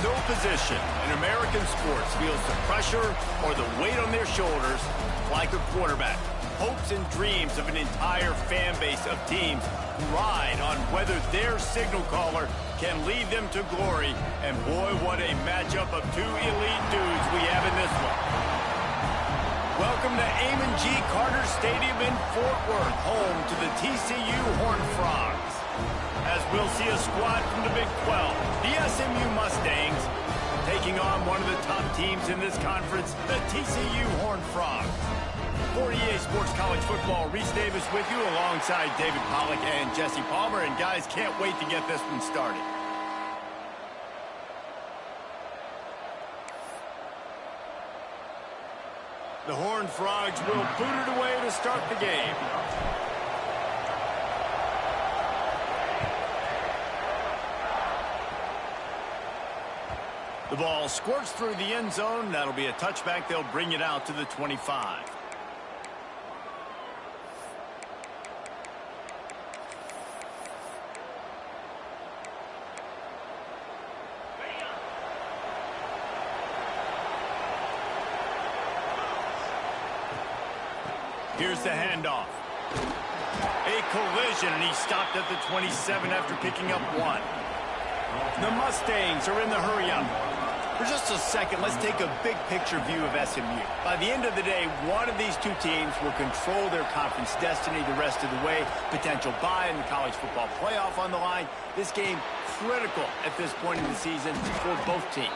no position in American sports feels the pressure or the weight on their shoulders like a quarterback. Hopes and dreams of an entire fan base of teams ride on whether their signal caller can lead them to glory. And boy, what a matchup of two elite dudes we have in this one. Welcome to Amon G. Carter Stadium in Fort Worth, home to the TCU Horned Frogs. As we'll see a squad from the Big 12, the SMU Mustangs, taking on one of the top teams in this conference, the TCU Horned Frogs. For EA Sports College Football, Reese Davis with you alongside David Pollack and Jesse Palmer. And guys, can't wait to get this one started. The Horned Frogs will boot it away to start the game. The ball squirts through the end zone. That'll be a touchback. They'll bring it out to the 25. Here's the handoff. A collision, and he stopped at the 27 after picking up one. The Mustangs are in the hurry-up. For just a second, let's take a big-picture view of SMU. By the end of the day, one of these two teams will control their conference destiny the rest of the way. Potential bye in the college football playoff on the line. This game critical at this point in the season for both teams.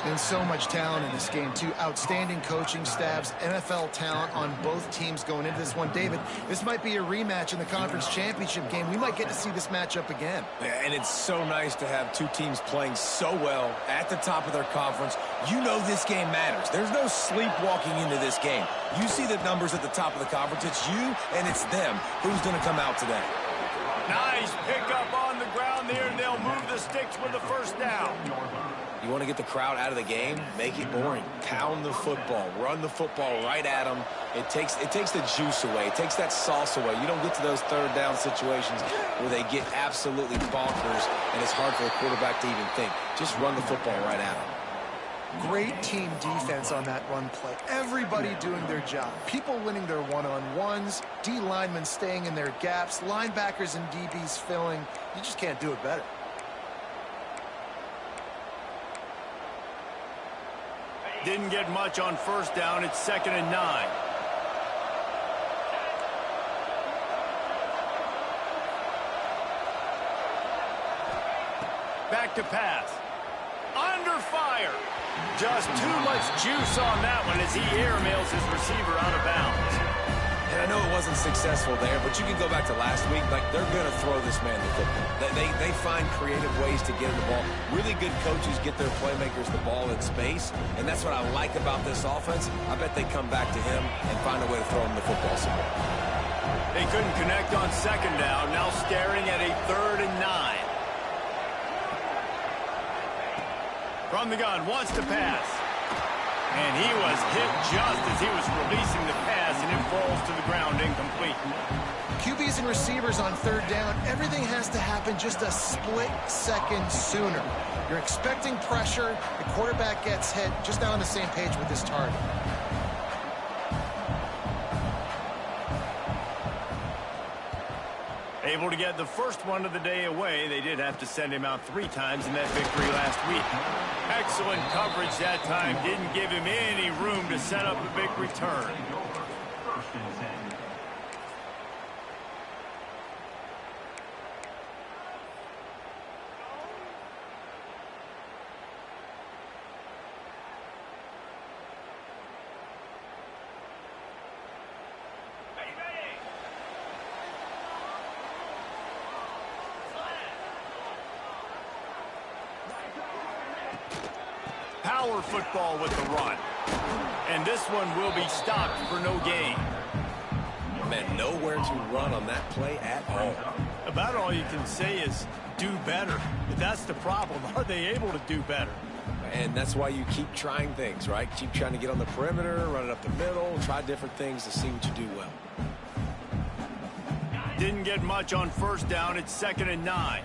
And so much talent in this game, too. Outstanding coaching staffs, NFL talent on both teams going into this one. David, this might be a rematch in the conference championship game. We might get to see this matchup again. Yeah, and it's so nice to have two teams playing so well at the top of their conference. You know this game matters. There's no sleepwalking into this game. You see the numbers at the top of the conference. It's you and it's them. Who's going to come out today? Nice pickup on the ground there. They'll move the sticks with the first down. You want to get the crowd out of the game? Make it boring. Pound the football. Run the football right at them. It takes the juice away. It takes that sauce away. You don't get to those third down situations where they get absolutely bonkers, and it's hard for the quarterback to even think. Just run the football right at them. Great team defense on that run play. Everybody doing their job. People winning their one-on-ones, D linemen staying in their gaps, linebackers and DBs filling. You just can't do it better. Didn't get much on first down. It's 2nd and 9. Back to pass. Under fire. Just too much juice on that one as he airmails his receiver out of bounds. And I know it wasn't successful there, but you can go back to last week. Like, they're going to throw this man the football. They find creative ways to get him the ball. Really good coaches get their playmakers the ball in space, and that's what I like about this offense. I bet they come back to him and find a way to throw him the football some more. They couldn't connect on 2nd down. Now staring at a 3rd and 9. From the gun, wants to pass. And he was hit just as he was releasing the pass, and it falls to the ground incomplete. QBs and receivers on 3rd down, everything has to happen just a split second sooner. You're expecting pressure, the quarterback gets hit, just not on the same page with his target. Able to get the first one of the day away. They did have to send him out 3 times in that victory last week. Excellent coverage that time. Didn't give him any room to set up a big return. Power football with the run. And this one will be stopped for no gain. Man, nowhere to run on that play at all. About all you can say is do better. But that's the problem. Are they able to do better? And that's why you keep trying things, right? Keep trying to get on the perimeter, run it up the middle, try different things to see what you do well. Didn't get much on first down. It's 2nd and 9.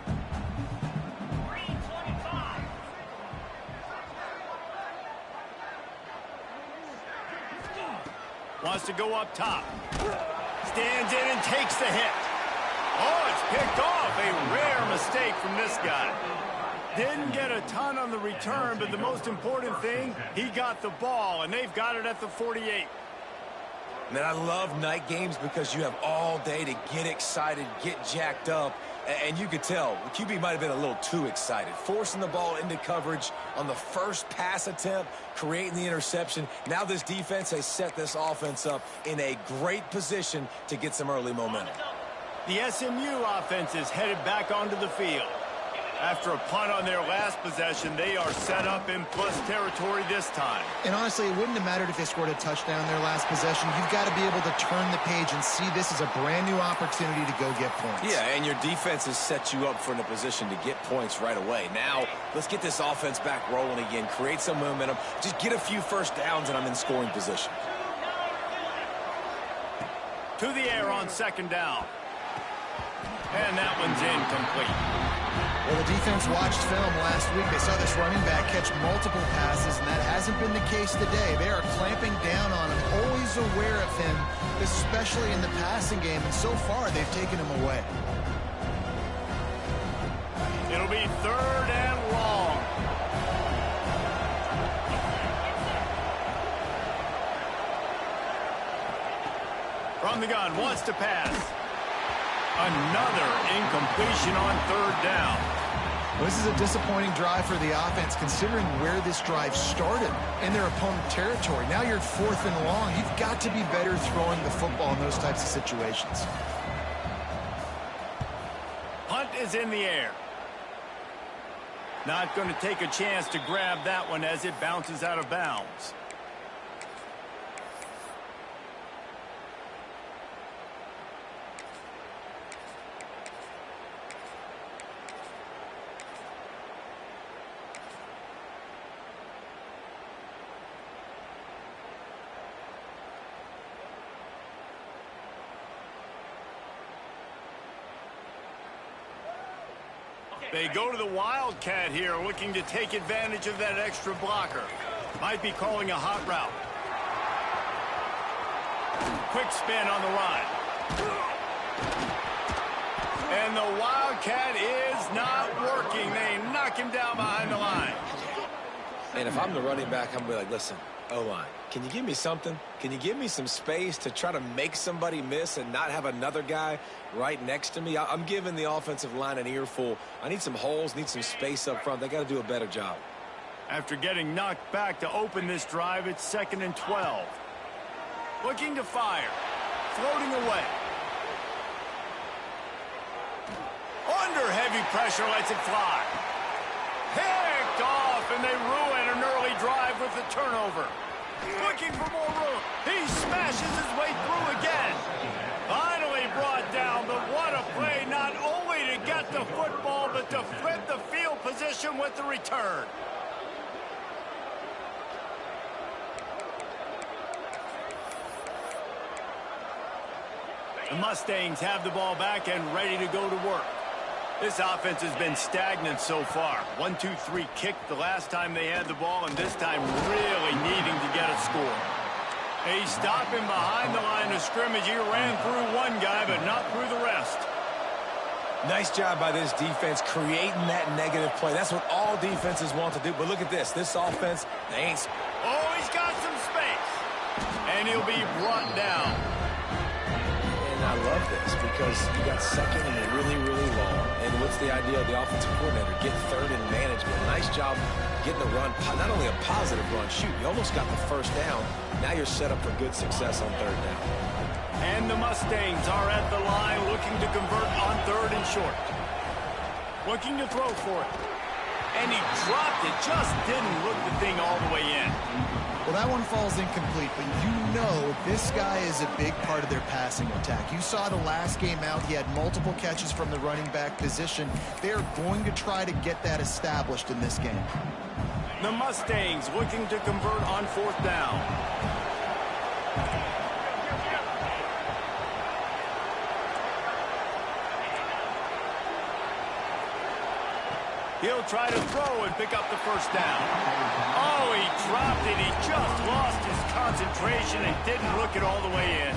Wants to go up top. Stands in and takes the hit. Oh, it's picked off. A rare mistake from this guy. Didn't get a ton on the return, but the most important thing, he got the ball, and they've got it at the 48. Man, I love night games because you have all day to get excited, get jacked up, and you could tell the QB might have been a little too excited. Forcing the ball into coverage on the first pass attempt, creating the interception. Now this defense has set this offense up in a great position to get some early momentum. The SMU offense is headed back onto the field. After a punt on their last possession, they are set up in plus territory this time. And honestly, it wouldn't have mattered if they scored a touchdown their last possession. You've got to be able to turn the page and see this as a brand new opportunity to go get points. Yeah, and your defense has set you up for in a position to get points right away. Now, let's get this offense back rolling again, create some momentum, just get a few first downs, and I'm in scoring position. To the air on second down. And that one's incomplete. Well, the defense watched film last week. They saw this running back catch multiple passes, and that hasn't been the case today. They are clamping down on him, always aware of him, especially in the passing game, and so far they've taken him away. It'll be third and long. From the gun, wants to pass. Another incompletion on third down. Well, this is a disappointing drive for the offense, considering where this drive started in their opponent territory. Now you're 4th and long. You've got to be better throwing the football in those types of situations. Punt is in the air. Not going to take a chance to grab that one as it bounces out of bounds. They go to the Wildcat here, looking to take advantage of that extra blocker. Might be calling a hot route. Quick spin on the run. And the Wildcat is not working. They knock him down behind the line. And if I'm the running back, I'm going to be like, listen, O-line, can you give me something? Can you give me some space to try to make somebody miss and not have another guy right next to me? I'm giving the offensive line an earful. I need some holes, need some space up front. They got to do a better job. After getting knocked back to open this drive, it's 2nd and 12. Looking to fire. Floating away. Under heavy pressure, lets it fly. Picked off, and they ruin an early drive with the turnover. Looking for more room. He smashes his way through again. Finally brought down, but what a play, not only to get the football, but to flip the field position with the return. The Mustangs have the ball back and ready to go to work. This offense has been stagnant so far. 1-2-3 kick the last time they had the ball, and this time really needing to get a score. They stop him behind the line of scrimmage. He ran through one guy, but not through the rest. Nice job by this defense creating that negative play. That's what all defenses want to do. But look at this. This offense, they ain't... Oh, he's got some space. And he'll be brought down. And I love this because you got second and really, really long. And what's the idea of the offensive coordinator? Get third in management. Nice job getting the run. Not only a positive run, shoot, you almost got the first down. Now you're set up for good success on third down. And the Mustangs are at the line looking to convert on 3rd and short. Looking to throw for it. And he dropped it. Just didn't look the thing all the way in. Well, that one falls incomplete, but you know this guy is a big part of their passing attack. You saw the last game out. He had multiple catches from the running back position. They're going to try to get that established in this game. The Mustangs looking to convert on 4th down. He'll try to throw and pick up the first down. Oh, Oh, he dropped it. He just lost his concentration and didn't look it all the way in.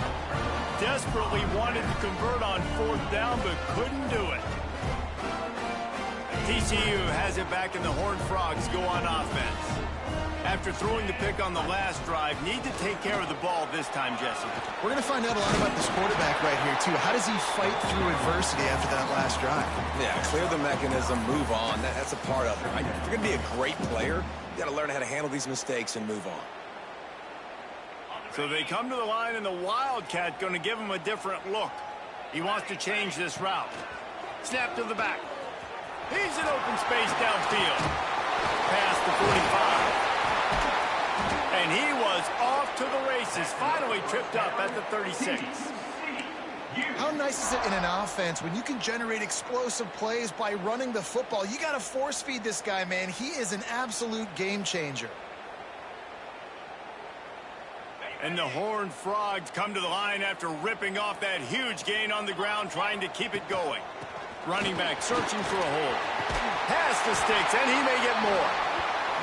Desperately wanted to convert on 4th down, but couldn't do it. TCU has it back, and the Horned Frogs go on offense. After throwing the pick on the last drive, need to take care of the ball this time, Jesse. We're going to find out a lot about this quarterback right here, too. How does he fight through adversity after that last drive? Yeah, clear the mechanism, move on. That's a part of it, right? If you're going to be a great player, you got to learn how to handle these mistakes and move on. So they come to the line, and the Wildcat going to give him a different look. He wants to change this route. Snap to the back. He's in open space downfield. Past the 45. And he was off to the races. Finally tripped up at the 36. How nice is it in an offense when you can generate explosive plays by running the football? You got to force feed this guy, man. He is an absolute game changer. And the Horned Frogs come to the line after ripping off that huge gain on the ground, trying to keep it going. Running back searching for a hole. Pass the sticks, and he may get more.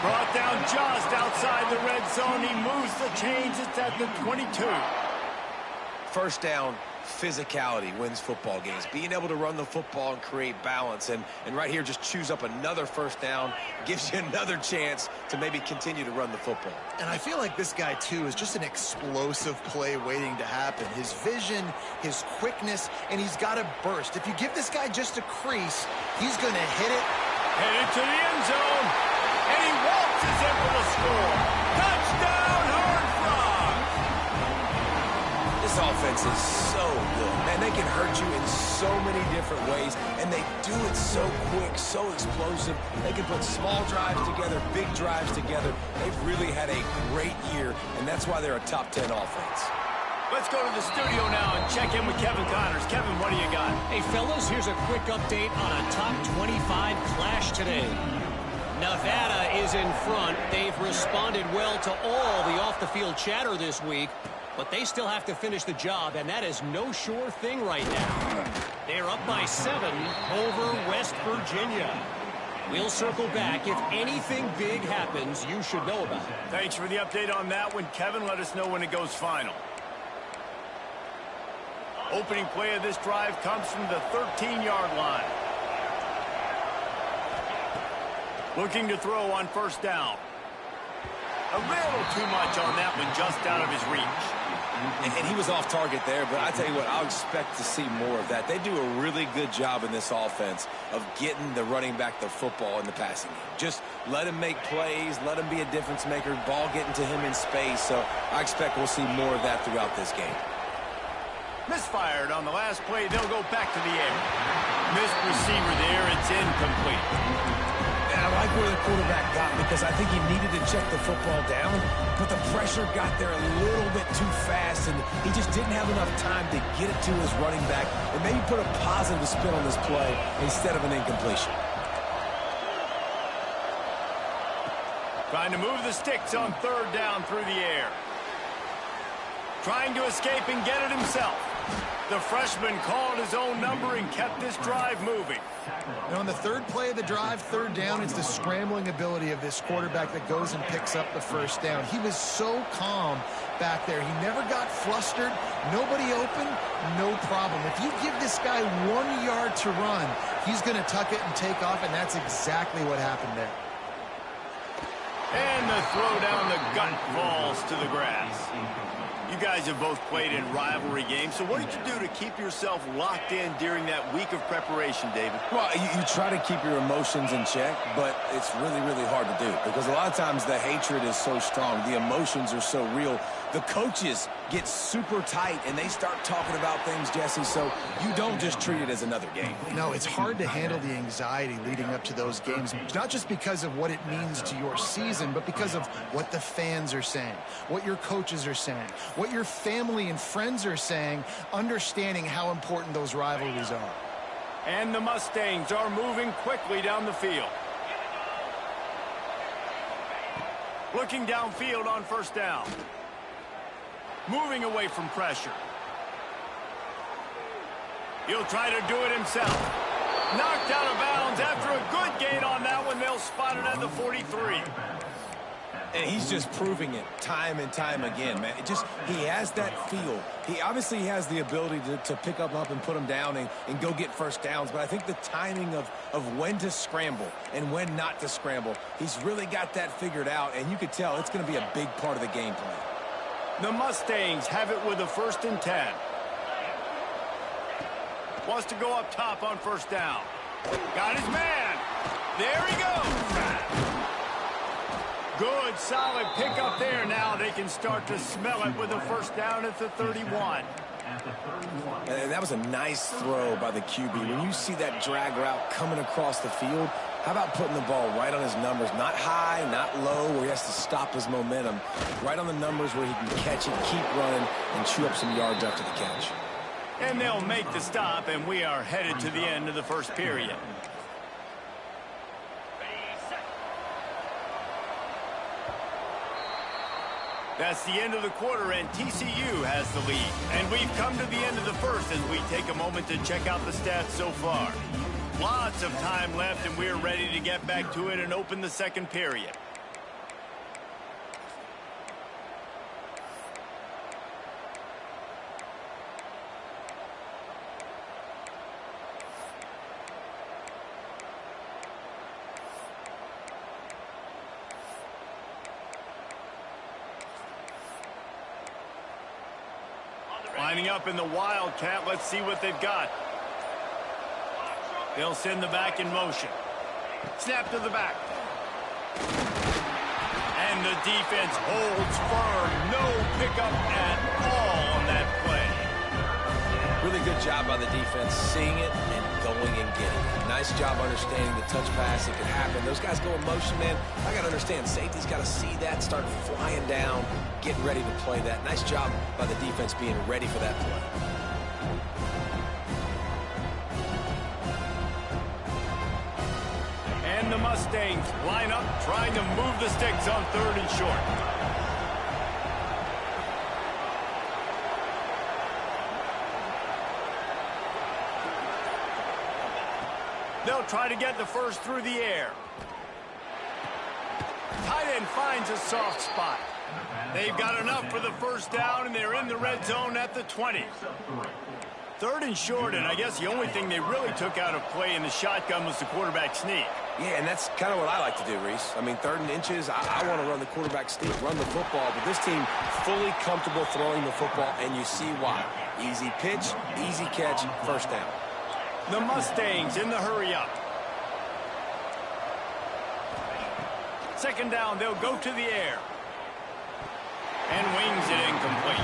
Brought down just outside the red zone. He moves the chains. It's at the 22. First down, physicality wins football games. Being able to run the football and create balance. And right here, just choose up another first down. Gives you another chance to maybe continue to run the football. And I feel like this guy, too, is just an explosive play waiting to happen. His vision, his quickness, and he's got a burst. If you give this guy just a crease, he's going to hit it. Headed to the end zone. And he waltzes in for the score. Touchdown, Horned Frogs! This offense is so good. Man, they can hurt you in so many different ways, and they do it so quick, so explosive. They can put small drives together, big drives together. They've really had a great year, and that's why they're a top 10 offense. Let's go to the studio now and check in with Kevin Connors. Kevin, what do you got? Hey, fellas, here's a quick update on a top 25 clash today. Nevada is in front. They've responded well to all the off-the-field chatter this week, but they still have to finish the job, and that is no sure thing right now. They're up by 7 over West Virginia. We'll circle back. If anything big happens, you should know about it. Thanks for the update on that one, Kevin. Let us know when it goes final. Opening play of this drive comes from the 13-yard line. Looking to throw on first down. A little too much on that one, just out of his reach. And he was off target there, but I tell you what, I'll expect to see more of that. They do a really good job in this offense of getting the running back the football in the passing game. Just let him make plays, let him be a difference maker, ball getting to him in space. So I expect we'll see more of that throughout this game. Misfired on the last play. They'll go back to the air. Missed receiver there. It's incomplete. I like where the quarterback got because I think he needed to check the football down, but the pressure got there a little bit too fast, and he just didn't have enough time to get it to his running back and maybe put a positive spin on this play instead of an incompletion. Trying to move the sticks on third down through the air. Trying to escape and get it himself. The freshman called his own number and kept this drive moving. Now on the third play of the drive, third down, it's the scrambling ability of this quarterback that goes and picks up the first down. He was so calm back there. He never got flustered. Nobody open, no problem. If you give this guy 1 yard to run, he's going to tuck it and take off, and that's exactly what happened there. And the throw down the gut falls to the grass. You guys have both played in rivalry games, so what did you do to keep yourself locked in during that week of preparation, David? Well, you try to keep your emotions in check, but it's really, really hard to do because a lot of times the hatred is so strong. The emotions are so real. The coaches get super tight, and they start talking about things, Jesse, so you don't just treat it as another game. No, it's hard to handle the anxiety leading up to those games, not just because of what it means to your season, but because of what the fans are saying, what your coaches are saying, what your family and friends are saying, understanding how important those rivalries are. And the Mustangs are moving quickly down the field. Looking downfield on first down. Moving away from pressure. He'll try to do it himself. Knocked out of bounds after a good gain on that one. They'll spot it at the 43. And he's just proving it time and time again, man. He has that feel. He obviously has the ability to pick up and put him down and go get first downs. But I think the timing of when to scramble and when not to scramble, he's really got that figured out. And you could tell it's going to be a big part of the game plan. The Mustangs have it with a 1st and 10. Wants to go up top on 1st down. Got his man. There he goes. Good, solid pickup there. Now they can start to smell it with a 1st down at the 31. And that was a nice throw by the QB. When you see that drag route coming across the field, how about putting the ball right on his numbers? Not high, not low, where he has to stop his momentum. Right on the numbers where he can catch it, keep running, and chew up some yards after the catch. And they'll make the stop, and we are headed to the end of the 1st period. That's the end of the quarter, and TCU has the lead. And we've come to the end of the 1st as we take a moment to check out the stats so far. Lots of time left, and we're ready to get back to it and open the 2nd period. Lining up in the Wildcat. Let's see what they've got. They'll send the back in motion. Snap to the back. And the defense holds firm. No pickup at all on that play. Really good job by the defense seeing it and going and getting it. Nice job understanding the touch pass. It could happen. Those guys go in motion, man. I got to understand. Safety's got to see that, start flying down, getting ready to play that. Nice job by the defense being ready for that play. And the Mustangs line up, trying to move the sticks on 3rd and short. They'll try to get the 1st through the air. Tight end finds a soft spot. They've got enough for the 1st down, and they're in the red zone at the 20. 3rd and short, and I guess the only thing they really took out of play in the shotgun was the quarterback sneak. Yeah, and that's kind of what I like to do, Reese. I mean, 3rd and inches, I want to run the quarterback sneak, run the football, but this team fully comfortable throwing the football, and you see why. Easy pitch, easy catch, 1st down. The Mustangs in the hurry up. 2nd down, they'll go to the air. And wings it incomplete.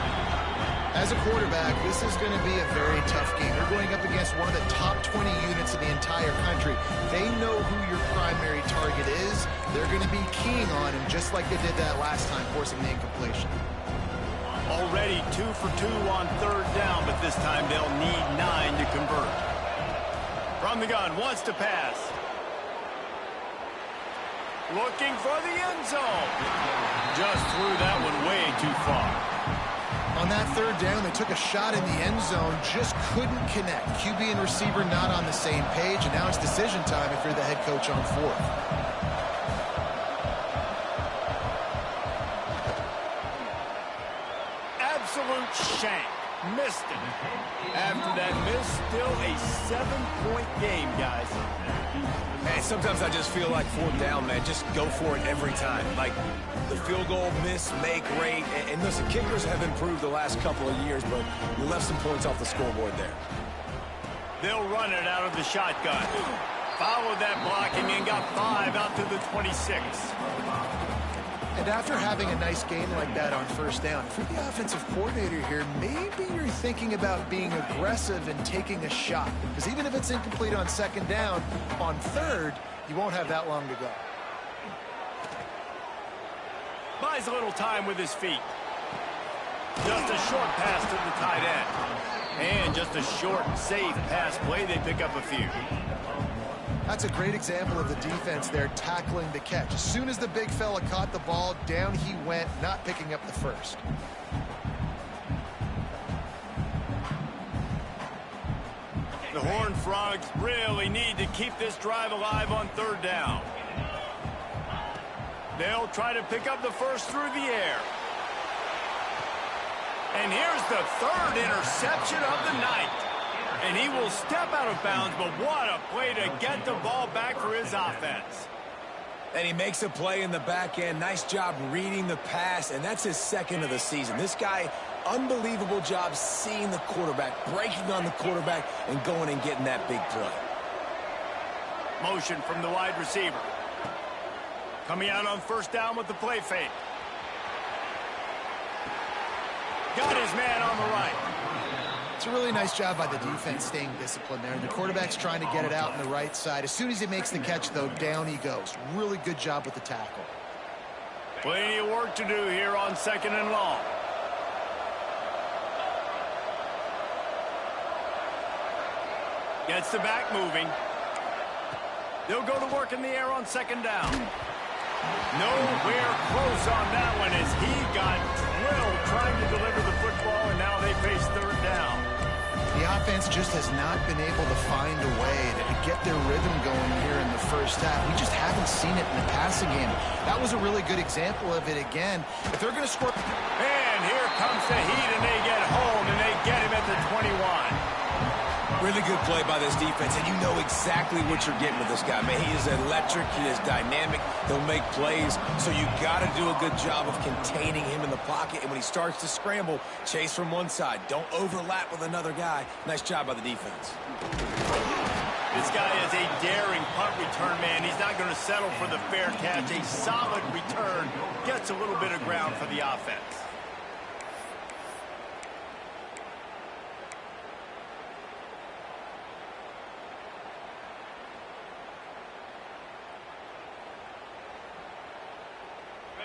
As a quarterback, this is going to be a very tough game. You're going up against one of the top 20 units in the entire country. They know who your primary target is. They're going to be keying on him just like they did that last time, forcing the incompletion. Already 2 for 2 on 3rd down, but this time they'll need 9 to convert. From the gun, wants to pass. Looking for the end zone. Just threw that one way too far. On that 3rd down, they took a shot in the end zone, just couldn't connect. QB and receiver not on the same page, and now it's decision time if you're the head coach on 4th. Absolute shank. Missed it. After that miss, still a 7-point game, guys. Man, sometimes I just feel like 4th down, man. Just go for it every time. Like the field goal, miss, make, rate. And listen, kickers have improved the last couple of years, but we left some points off the scoreboard there. They'll run it out of the shotgun. Followed that blocking and got 5 out to the 26. And after having a nice game like that on 1st down, if you're the offensive coordinator here, maybe you're thinking about being aggressive and taking a shot. Because even if it's incomplete on 2nd down, on 3rd, you won't have that long to go. Buys a little time with his feet. Just a short pass to the tight end. And just a short, safe pass play. They pick up a few. That's a great example of the defense there tackling the catch. As soon as the big fella caught the ball, down he went, not picking up the 1st. The Horned Frogs really need to keep this drive alive on 3rd down. They'll try to pick up the first through the air. And here's the third interception of the night. And he will step out of bounds, but what a play to get the ball back for his offense. And he makes a play in the back end. Nice job reading the pass, and that's his second of the season. This guy, unbelievable job seeing the quarterback, breaking on the quarterback, and going and getting that big play. Motion from the wide receiver. Coming out on first down with the play fake. Got his man on the right. It's a really nice job by the defense staying disciplined there. The quarterback's trying to get it out on the right side. As soon as he makes the catch, though, down he goes. Really good job with the tackle. Plenty of work to do here on 2nd and long. Gets the back moving. They'll go to work in the air on 2nd down. Nowhere close on that one as he got drilled trying to deliver the football, and now they face 3rd down. The offense just has not been able to find a way to get their rhythm going here in the first half. We just haven't seen it in the passing game. That was a really good example of it again. If they're going to score... And here comes the heat, and they get home, and they get him at the 21. Really good play by this defense, and you know exactly what you're getting with this guy. Man, he is electric. He is dynamic. He'll make plays, so you got to do a good job of containing him in the pocket. And when he starts to scramble, chase from one side. Don't overlap with another guy. Nice job by the defense. This guy is a daring punt return man. He's not going to settle for the fair catch. A solid return. Gets a little bit of ground for the offense.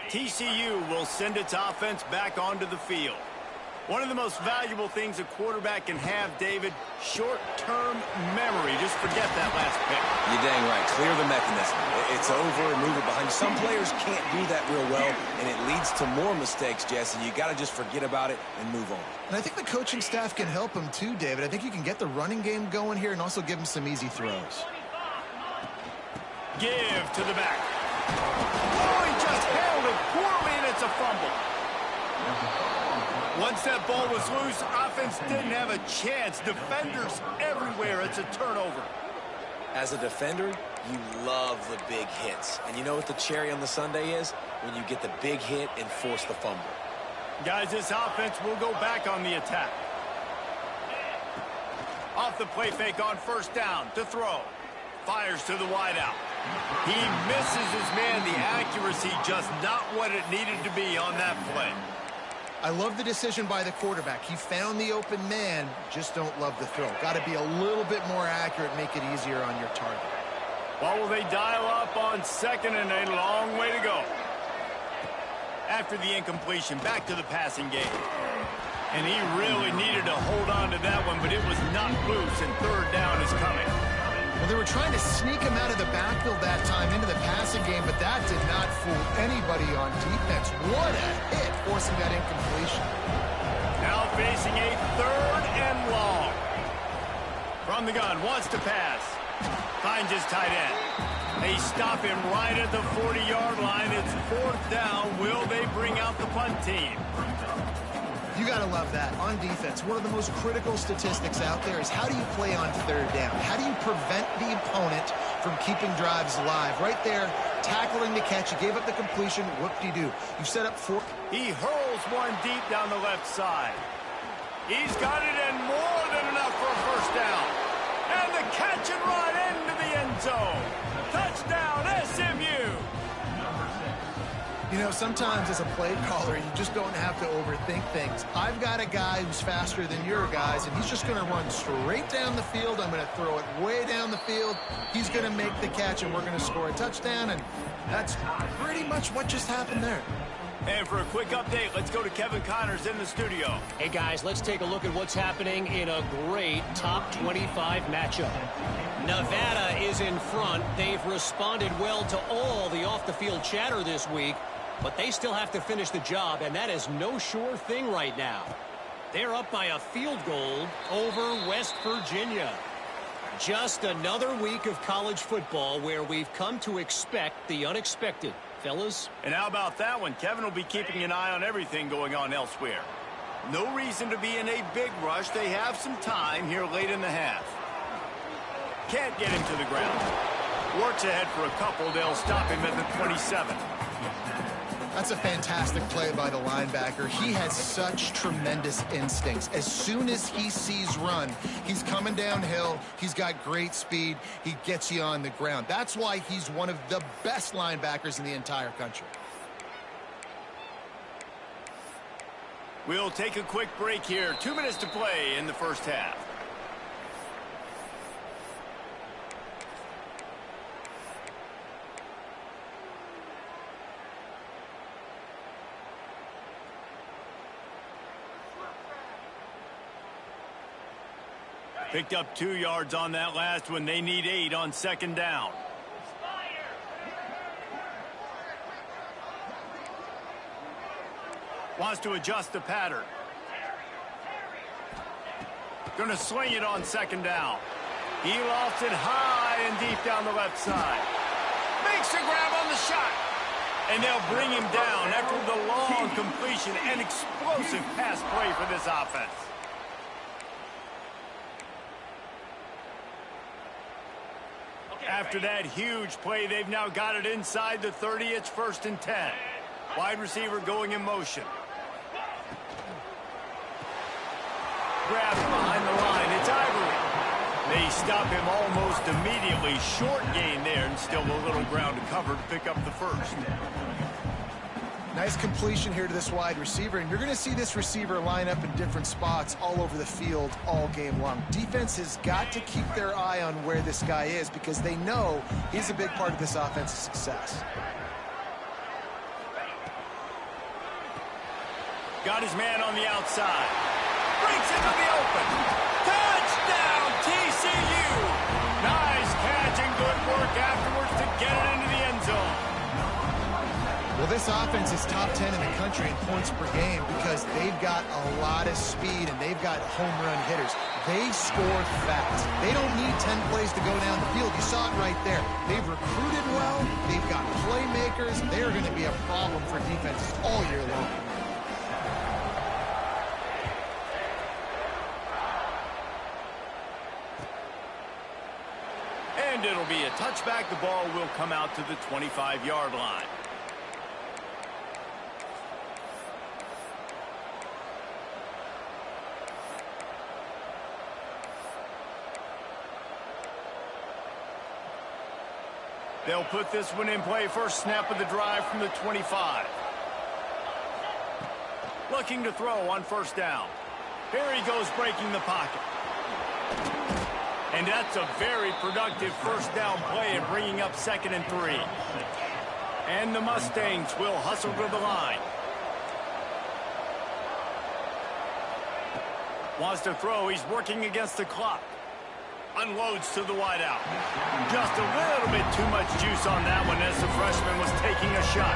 TCU will send its offense back onto the field. One of the most valuable things a quarterback can have, David, short-term memory. Just forget that last pick. You're dang right. Clear the mechanism. It's over and move it behind you. Some players can't do that real well, and it leads to more mistakes, Jesse. You got to just forget about it and move on. And I think the coaching staff can help him too, David. I think you can get the running game going here and also give him some easy throws. Give to the back. Oh, he just held it poorly, and it's a fumble. Once that ball was loose, offense didn't have a chance. Defenders everywhere. It's a turnover. As a defender, you love the big hits. And you know what the cherry on the sundae is? When you get the big hit and force the fumble. Guys, this offense will go back on the attack. Off the play fake on first down to throw. Fires to the wideout. He misses his man. The accuracy just not what it needed to be on that play. I love the decision by the quarterback. He found the open man, just don't love the throw. Got to be a little bit more accurate, make it easier on your target. Well, will they dial up on second and a long way to go? After the incompletion, back to the passing game. And he really needed to hold on to that one, but it was not loose, and third down is coming. Well, they were trying to sneak him out of the backfield that time into the passing game, but that did not fool anybody on defense. What a hit, forcing that incompletion. Now facing a third and long. From the gun, wants to pass. Finds his tight end. They stop him right at the 40-yard line. It's fourth down. Will they bring out the punt team? You got to love that. On defense, one of the most critical statistics out there is how do you play on third down? How do you prevent the opponent from keeping drives alive? Right there, tackling the catch. You gave up the completion. Whoop-de-doo. You set up four. He hurls one deep down the left side. He's got it and more than enough for a first down. And the catch and run into the end zone. Touchdown, SMU. You know, sometimes as a play caller, you just don't have to overthink things. I've got a guy who's faster than your guys, and he's just going to run straight down the field. I'm going to throw it way down the field. He's going to make the catch, and we're going to score a touchdown, and that's pretty much what just happened there. And for a quick update, let's go to Kevin Connors in the studio. Hey, guys, let's take a look at what's happening in a great top 25 matchup. Nevada is in front. They've responded well to all the off-the-field chatter this week, but they still have to finish the job, and that is no sure thing right now. They're up by a field goal over West Virginia. Just another week of college football where we've come to expect the unexpected. fellas. And how about that one? Kevin will be keeping an eye on everything going on elsewhere. No reason to be in a big rush. They have some time here late in the half. Can't get him to the ground. Works ahead for a couple. They'll stop him at the 27. That's a fantastic play by the linebacker. He has such tremendous instincts. As soon as he sees run, he's coming downhill. He's got great speed. He gets you on the ground. That's why he's one of the best linebackers in the entire country. We'll take a quick break here. 2 minutes to play in the first half. Picked up 2 yards on that last one. They need 8 on second down. Wants to adjust the pattern. Going to sling it on second down. He lofts it high and deep down the left side. Makes a grab on the shot. And they'll bring him down after the long completion and explosive pass play for this offense. After that huge play, they've now got it inside the 30. It's 1st and 10. Wide receiver going in motion. Grabs behind the line. It's Ivory. They stop him almost immediately. Short gain there, and still a little ground to cover to pick up the first. Nice completion here to this wide receiver, and you're going to see this receiver line up in different spots all over the field all game long. Defense has got to keep their eye on where this guy is because they know he's a big part of this offense's success. Got his man on the outside. Breaks into the open. Touchdown, TCU! Nice catch and good work afterwards to get it into the end zone. Well, this offense is top 10 in the country in points per game because they've got a lot of speed and they've got home run hitters. They score fast. They don't need 10 plays to go down the field. You saw it right there. They've recruited well. They've got playmakers. They're going to be a problem for defenses all year long. And it'll be a touchback. The ball will come out to the 25-yard line. They'll put this one in play. First snap of the drive from the 25. Looking to throw on first down. Here he goes breaking the pocket. And that's a very productive first down play and bringing up 2nd and 3. And the Mustangs will hustle to the line. Wants to throw. He's working against the clock. Unloads to the wideout. Just a little bit too much juice on that one as the freshman was taking a shot.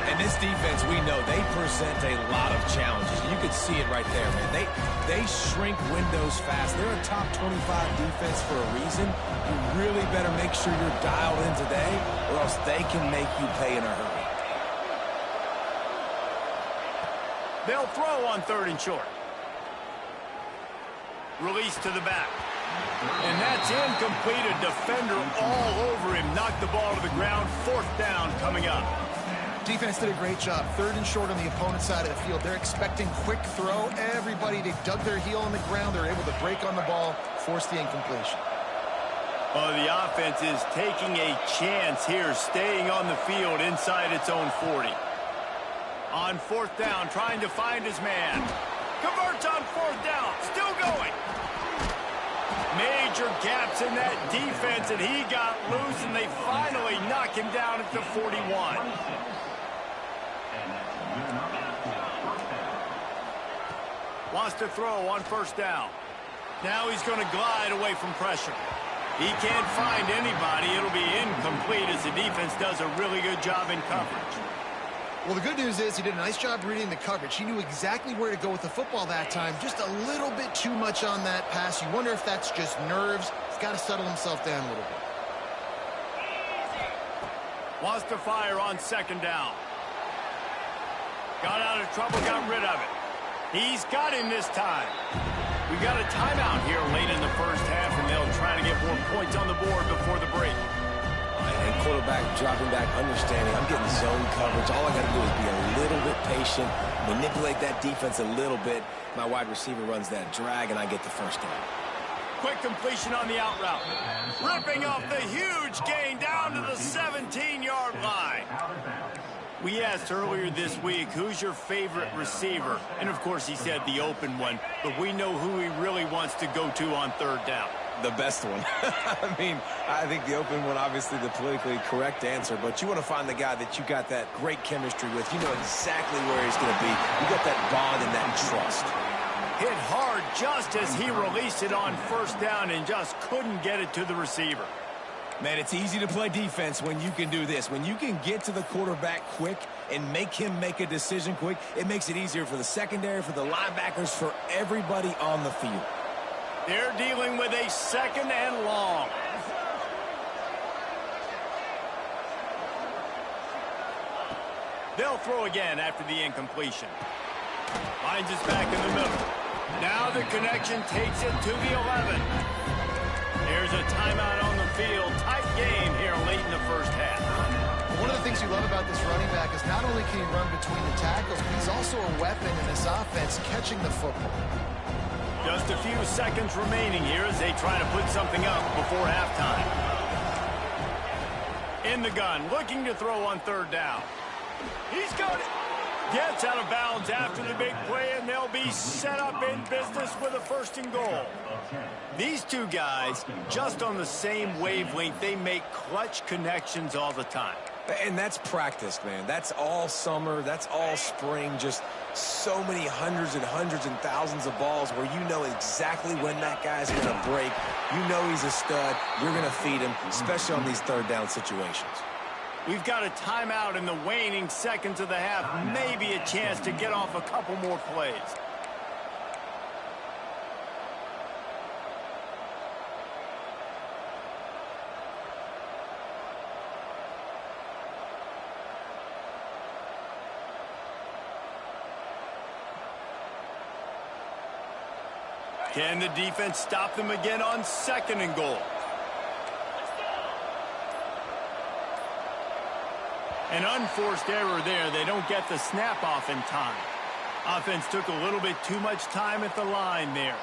And this defense, we know, they present a lot of challenges. You can see it right there, man. They shrink windows fast. They're a top 25 defense for a reason. You really better make sure you're dialed in today, or else they can make you pay in a hurry. They'll throw on 3rd and short. Release to the back. And that's incomplete. A defender all over him. Knocked the ball to the ground. 4th down coming up. Defense did a great job. 3rd and short on the opponent's side of the field. They're expecting quick throw. Everybody, they dug their heel on the ground. They're able to break on the ball, force the incompletion. Oh, the offense is taking a chance here, staying on the field inside its own 40. On 4th down, trying to find his man. Converts on 4th down. Still going. Major gaps in that defense, and he got loose, and they finally knock him down at the 41. Wants to throw on 1st down. Now he's going to glide away from pressure. He can't find anybody. It'll be incomplete as the defense does a really good job in coverage. Well, the good news is he did a nice job reading the coverage. He knew exactly where to go with the football that time. Just a little bit too much on that pass. You wonder if that's just nerves. He's got to settle himself down a little bit. Wants to fire on second down. Got out of trouble, got rid of it. He's got him this time. We got a timeout here late in the first half, and they'll try to get more points on the board before the break. And quarterback dropping back, understanding I'm getting zone coverage. All I got to do is be a little bit patient, manipulate that defense a little bit. My wide receiver runs that drag, and I get the first down. Quick completion on the out route. Ripping off the huge gain down to the 17-yard line. We asked earlier this week, who's your favorite receiver? And, of course, he said the open one. But we know who he really wants to go to on third down. The best one. I mean, I think the open one, obviously the politically correct answer, but you want to find the guy that you got that great chemistry with. You know exactly where he's going to be. You got that bond and that trust. Hit hard just as he released it on first down and just couldn't get it to the receiver. Man, it's easy to play defense when you can do this. When you can get to the quarterback quick and make him make a decision quick, it makes it easier for the secondary, for the linebackers, for everybody on the field. They're dealing with a second and long. They'll throw again after the incompletion. Finds us back in the middle. Now the connection takes it to the 11. There's a timeout on the field. Tight game here late in the first half. One of the things you love about this running back is not only can he run between the tackles, but he's also a weapon in this offense catching the football. Just a few seconds remaining here as they try to put something up before halftime. In the gun, looking to throw on third down. He's got it. Gets out of bounds after the big play, and they'll be set up in business with a first and goal. These two guys, just on the same wavelength, they make clutch connections all the time. And that's practiced, man. That's all summer. That's all spring. Just so many hundreds and thousands of balls where you know exactly when that guy's going to break. You know he's a stud. You're going to feed him, especially on these third down situations. We've got a timeout in the waning seconds of the half. Maybe a chance to get off a couple more plays. Can the defense stop them again on second and goal? An unforced error there. They don't get the snap off in time. Offense took a little bit too much time at the line there.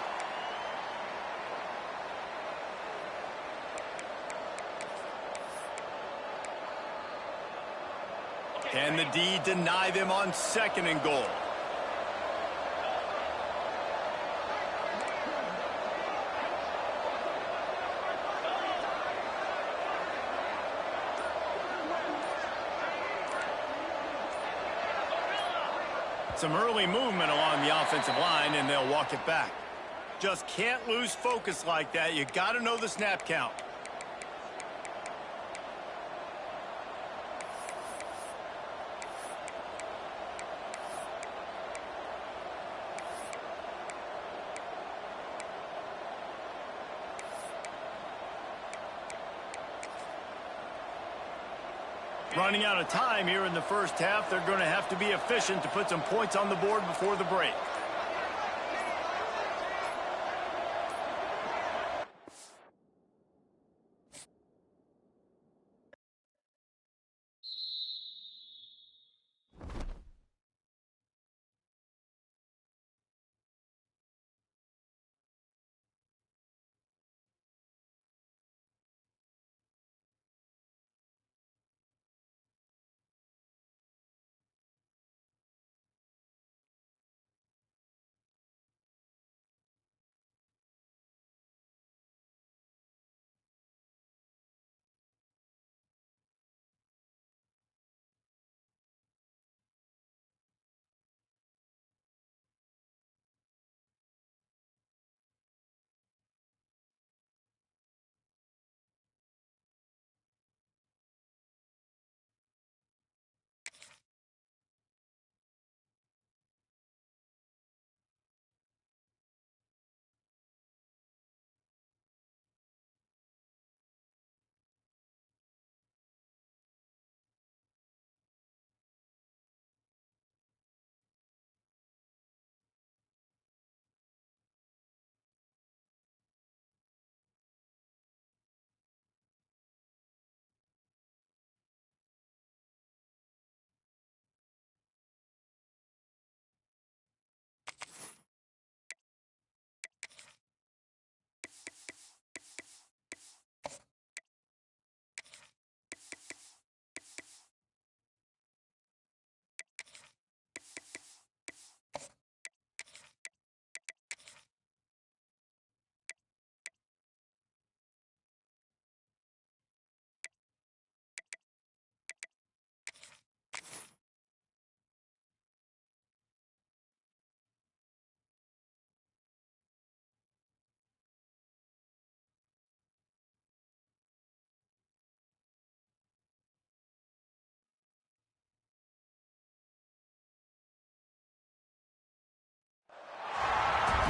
Can the D deny them on second and goal? Some early movement along the offensive line, and they'll walk it back. Just can't lose focus like that. You got to know the snap count. Running out of time here in the first half. They're going to have to be efficient to put some points on the board before the break.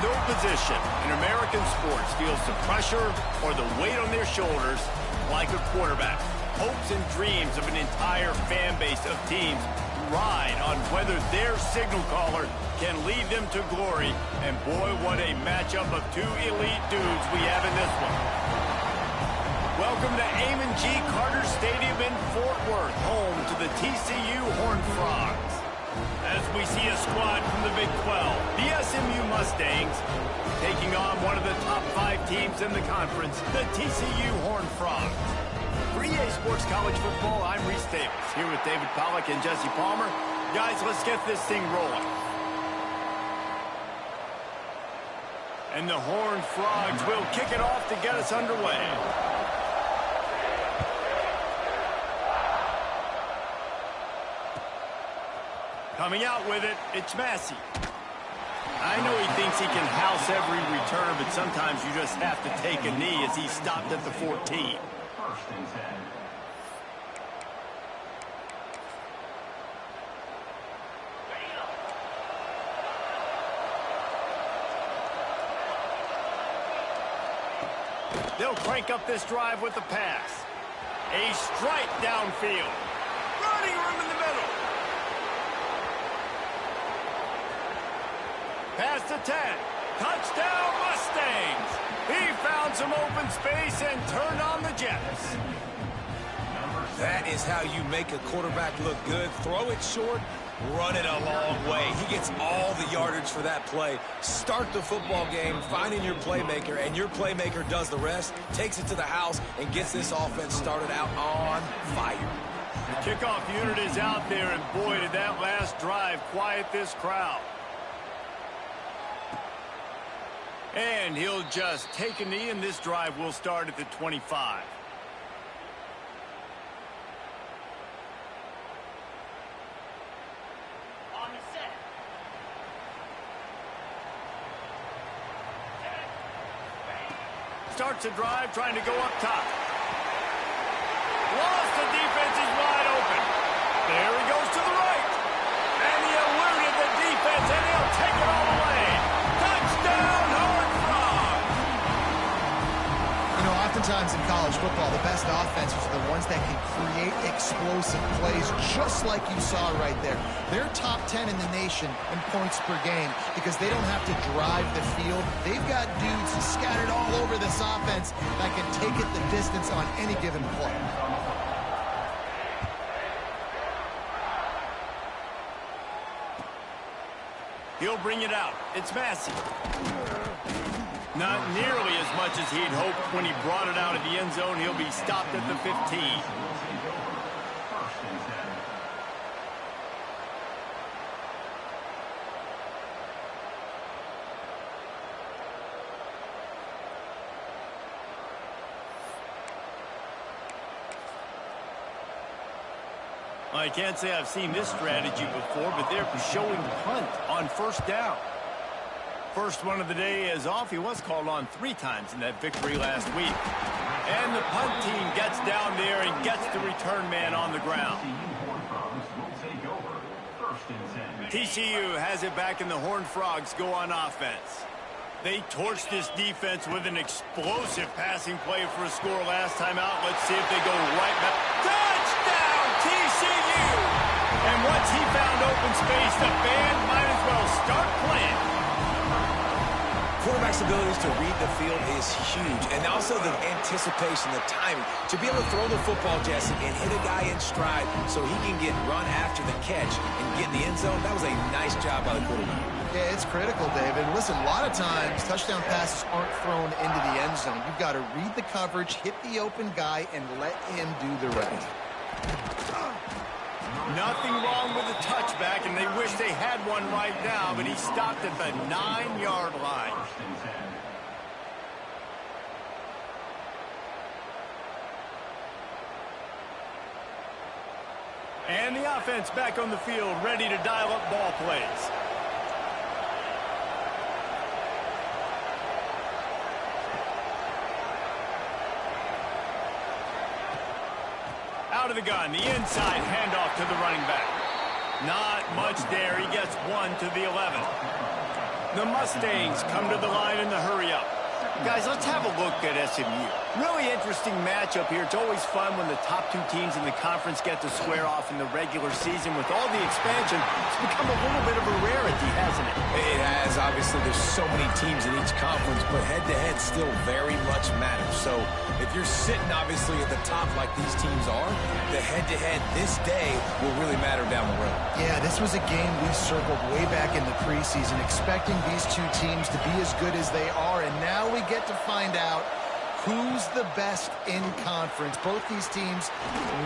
No position in American sports feels the pressure or the weight on their shoulders like a quarterback. Hopes and dreams of an entire fan base of teams ride on whether their signal caller can lead them to glory. And boy, what a matchup of two elite dudes we have in this one. Welcome to Amon G. Carter Stadium in Fort Worth, home to the TCU Horned Frogs. As we see a squad from the Big 12, the SMU Mustangs taking on one of the top 5 teams in the conference, the TCU Horned Frogs. For EA Sports College Football, I'm Reese Davis, here with David Pollack and Jesse Palmer. Guys, let's get this thing rolling. And the Horned Frogs will kick it off to get us underway. Coming out with it, it's Massey. I know he thinks he can house every return, but sometimes you just have to take a knee as he stopped at the 14. First and 10. They'll crank up this drive with the pass. A strike downfield. Running room in the middle. Pass to 10. Touchdown Mustangs. He found some open space and turned on the Jets. That is how you make a quarterback look good. Throw it short, run it a long way. He gets all the yardage for that play. Start the football game finding your playmaker, and your playmaker does the rest, takes it to the house, and gets this offense started out on fire. The kickoff unit is out there, and boy, did that last drive quiet this crowd. And he'll just take a knee, and this drive will start at the 25. On the set. Starts a drive trying to go up top. Lost, the defense is wide open. There he goes to the right. And he eluded the defense, and he'll take it all the way. Touchdown, Horned Frogs! You know, oftentimes in college football, the best offenses are the ones that can create explosive plays, just like you saw right there. They're top 10 in the nation in points per game because they don't have to drive the field. They've got dudes scattered all over this offense that can take it the distance on any given play. He'll bring it out. It's Massey. Not nearly as much as he'd hoped when he brought it out of the end zone. He'll be stopped at the 15. I can't say I've seen this strategy before, but they're showing punt on first down. First one of the day is off. He was called on 3 times in that victory last week. And the punt team gets down there and gets the return man on the ground. TCU has it back, and the Horned Frogs go on offense. They torched this defense with an explosive passing play for a score last time out. Let's see if they go right back. Touchdown, TCU! And once he found open space, the band might as well start playing. Quarterback's abilities to read the field is huge, and also the anticipation, the timing. To be able to throw the football, Jesse, and hit a guy in stride so he can get run after the catch and get in the end zone, that was a nice job by the quarterback. Yeah, it's critical, David. Listen, a lot of times touchdown passes aren't thrown into the end zone. You've got to read the coverage, hit the open guy, and let him do the rest. Nothing wrong with the touchback, and they wish they had one right now, but he stopped at the 9-yard line. And the offense back on the field, ready to dial up ball plays. Out of the gun, the inside handoff to the running back. Not much there. He gets 1 to the 11. The Mustangs come to the line in the hurry-up. Guys, let's have a look at SMU. Really interesting matchup here. It's always fun when the top two teams in the conference get to square off in the regular season. With all the expansion, it's become a little bit of a rarity, hasn't it? It has. Obviously, there's so many teams in each conference, but head-to-head still very much matters. So if you're sitting, obviously, at the top like these teams are, the head-to-head this day will really matter down the road. Yeah, this was a game we circled way back in the preseason, expecting these two teams to be as good as they are, and now we get to find out who's the best in conference. Both these teams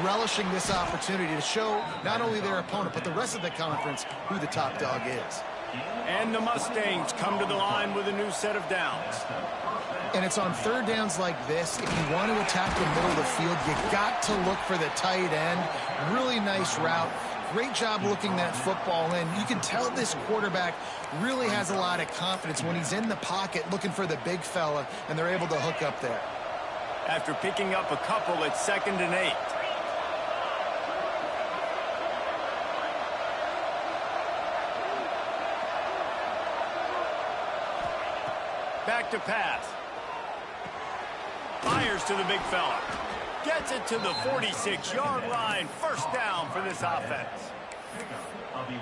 relishing this opportunity to show not only their opponent, but the rest of the conference who the top dog is. And the Mustangs come to the line with a new set of downs. And it's on third downs like this. If you want to attack the middle of the field, you got to look for the tight end. Really nice route. Great job looking that football in. You can tell this quarterback really has a lot of confidence when he's in the pocket looking for the big fella, and they're able to hook up there. After picking up a couple, it's 2nd and 8. Back to pass. Fires to the big fella. Gets it to the 46-yard line. First down for this offense.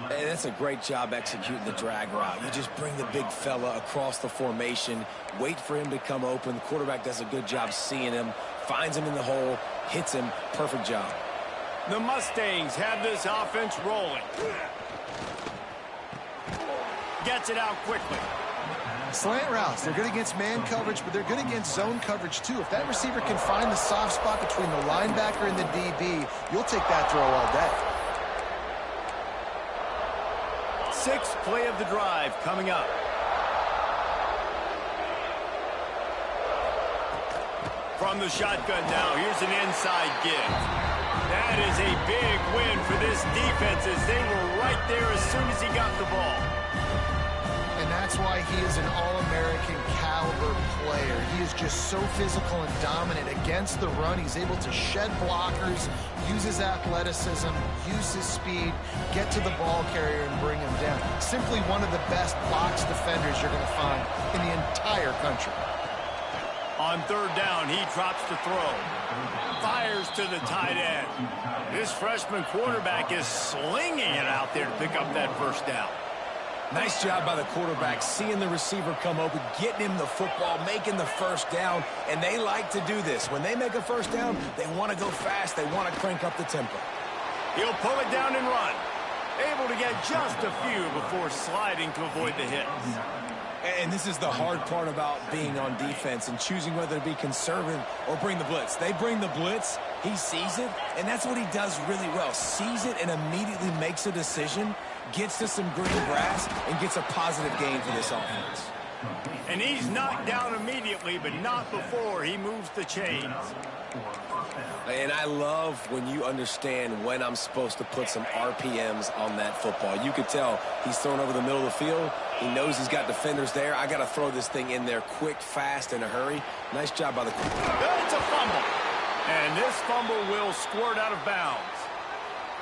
And that's a great job executing the drag route. You just bring the big fella across the formation, wait for him to come open. The quarterback does a good job seeing him, finds him in the hole, hits him. Perfect job. The Mustangs have this offense rolling. Gets it out quickly. Slant routes, they're good against man coverage, but they're good against zone coverage too. If that receiver can find the soft spot between the linebacker and the DB, you'll take that throw all day. 6th play of the drive coming up. From the shotgun now, here's an inside give. That is a big win for this defense as they were right there as soon as he got the ball. And that's why he is an All-American caliber player. He is just so physical and dominant against the run. He's able to shed blockers, use his athleticism, use his speed, get to the ball carrier and bring him down. Simply one of the best box defenders you're going to find in the entire country. On 3rd down, he drops the throw. Fires to the tight end. This freshman quarterback is slinging it out there to pick up that first down. Nice job by the quarterback, seeing the receiver come open, getting him the football, making the first down, and they like to do this. When they make a first down, they want to go fast, they want to crank up the tempo. He'll pull it down and run. Able to get just a few before sliding to avoid the hits. And this is the hard part about being on defense and choosing whether to be conservative or bring the blitz. They bring the blitz, he sees it, and that's what he does really well. Sees it and immediately makes a decision, gets to some green grass, and gets a positive gain for this offense. And he's knocked down immediately, but not before he moves the chains. And I love when you understand when I'm supposed to put some RPMs on that football. You could tell he's thrown over the middle of the field. He knows he's got defenders there. I got to throw this thing in there quick, fast, in a hurry. Nice job by the quarterback. It's a fumble. And this fumble will squirt out of bounds.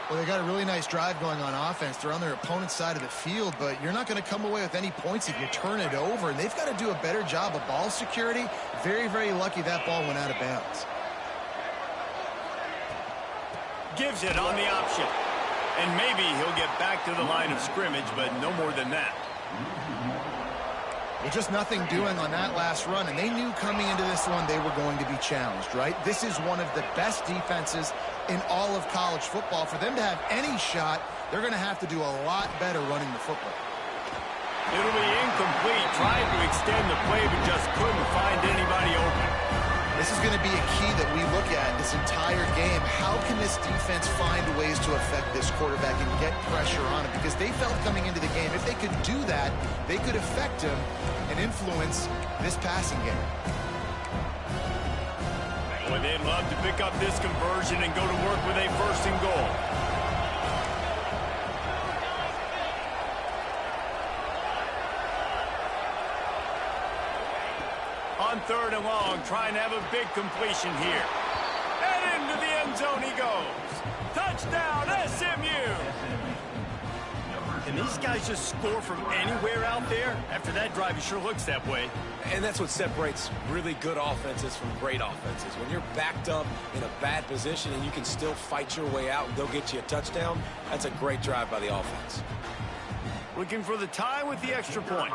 Well, they got a really nice drive going on offense. They're on their opponent's side of the field, but you're not going to come away with any points if you turn it over. And they've got to do a better job of ball security. Very, very lucky that ball went out of bounds. Gives it on the option. And maybe he'll get back to the line of scrimmage, but no more than that. Well, just nothing doing on that last run, and they knew coming into this one they were going to be challenged, right? This is one of the best defenses in all of college football. For them to have any shot, they're going to have to do a lot better running the football. It'll be incomplete. Tried to extend the play, but just couldn't find anybody open. This is going to be a key that we look at this entire game. How can this defense find ways to affect this quarterback and get pressure on him? Because they felt coming into the game, if they could do that, they could affect him and influence this passing game. Boy, they'd love to pick up this conversion and go to work with a 1st and goal. On 3rd and long, trying to have a big completion here. And into the end zone he goes. Touchdown, SMU! Can these guys just score from anywhere out there? After that drive, it sure looks that way. And that's what separates really good offenses from great offenses. When you're backed up in a bad position and you can still fight your way out and go get you a touchdown, that's a great drive by the offense. Looking for the tie with the extra point.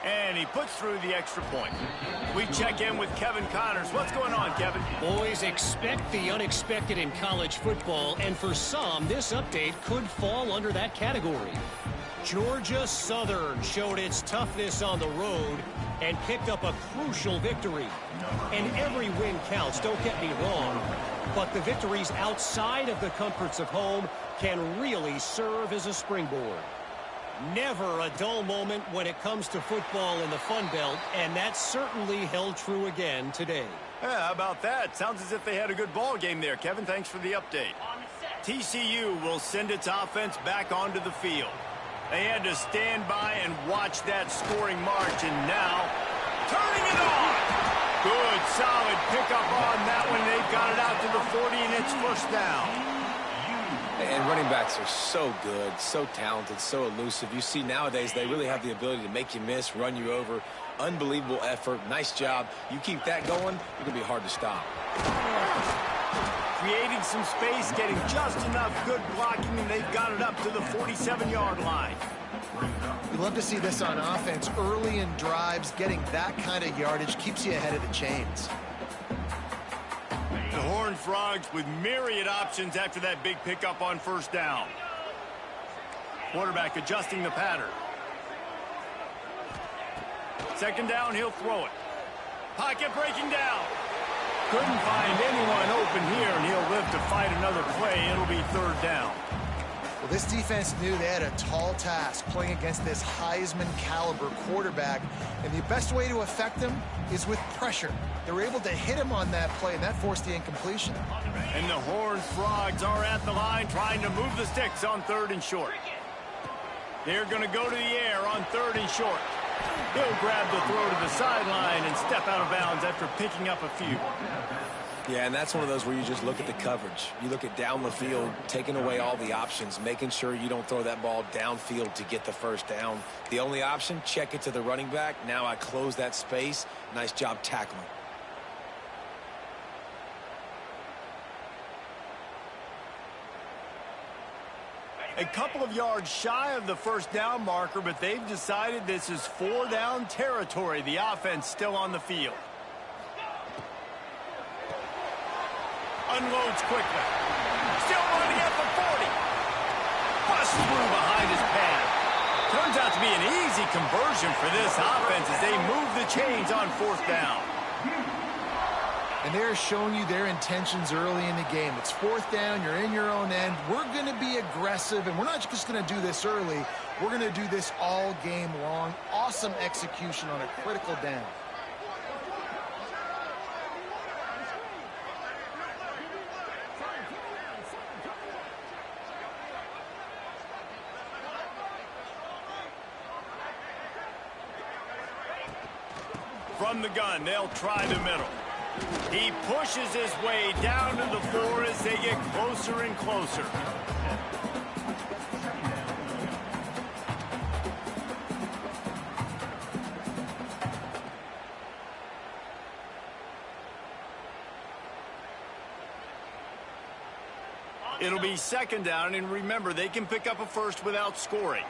And he puts through the extra point. We check in with Kevin Connors. What's going on, Kevin? Boys, expect the unexpected in college football, and for some, this update could fall under that category. Georgia Southern showed its toughness on the road and picked up a crucial victory. And every win counts, don't get me wrong, but the victories outside of the comforts of home can really serve as a springboard. Never a dull moment when it comes to football in the Fun Belt, and that certainly held true again today. Yeah, how about that? Sounds as if they had a good ball game there, Kevin. Thanks for the update. TCU will send its offense back onto the field. They had to stand by and watch that scoring march, and now turning it on. Good, solid pickup on that one. They've got it out to the 40, and it's first down. And running backs are so good, so talented, so elusive. You see nowadays they really have the ability to make you miss, run you over. Unbelievable effort. Nice job. You keep that going, you're going to be hard to stop. Creating some space, getting just enough good blocking, and they've got it up to the 47-yard line. We love to see this on offense. Early in drives, getting that kind of yardage keeps you ahead of the chains. The Horned Frogs with myriad options after that big pickup on first down. Quarterback adjusting the pattern. Second down, he'll throw it. Pocket breaking down. Couldn't find anyone open here, and he'll live to fight another play. It'll be third down. Well, this defense knew they had a tall task playing against this Heisman-caliber quarterback, and the best way to affect him is with pressure. They were able to hit him on that play, and that forced the incompletion. And the Horned Frogs are at the line trying to move the sticks on third and short. They're going to go to the air on third and short. He'll grab the throw to the sideline and step out of bounds after picking up a few. Yeah, and that's one of those where you just look at the coverage. You look at down the field, taking away all the options, making sure you don't throw that ball downfield to get the first down. The only option, check it to the running back. Now I close that space. Nice job tackling. A couple of yards shy of the first down marker, but they've decided this is four down territory. The offense still on the field. Unloads quickly. Still running at the 40. Busts through behind his pad. Turns out to be an easy conversion for this offense as they move the chains on fourth down. And they're showing you their intentions early in the game. It's fourth down, you're in your own end. We're going to be aggressive, and we're not just going to do this early. We're going to do this all game long. Awesome execution on a critical down. From the gun, they'll try the middle. He pushes his way down to the 4 as they get closer and closer. It'll be second down, and remember, they can pick up a first without scoring.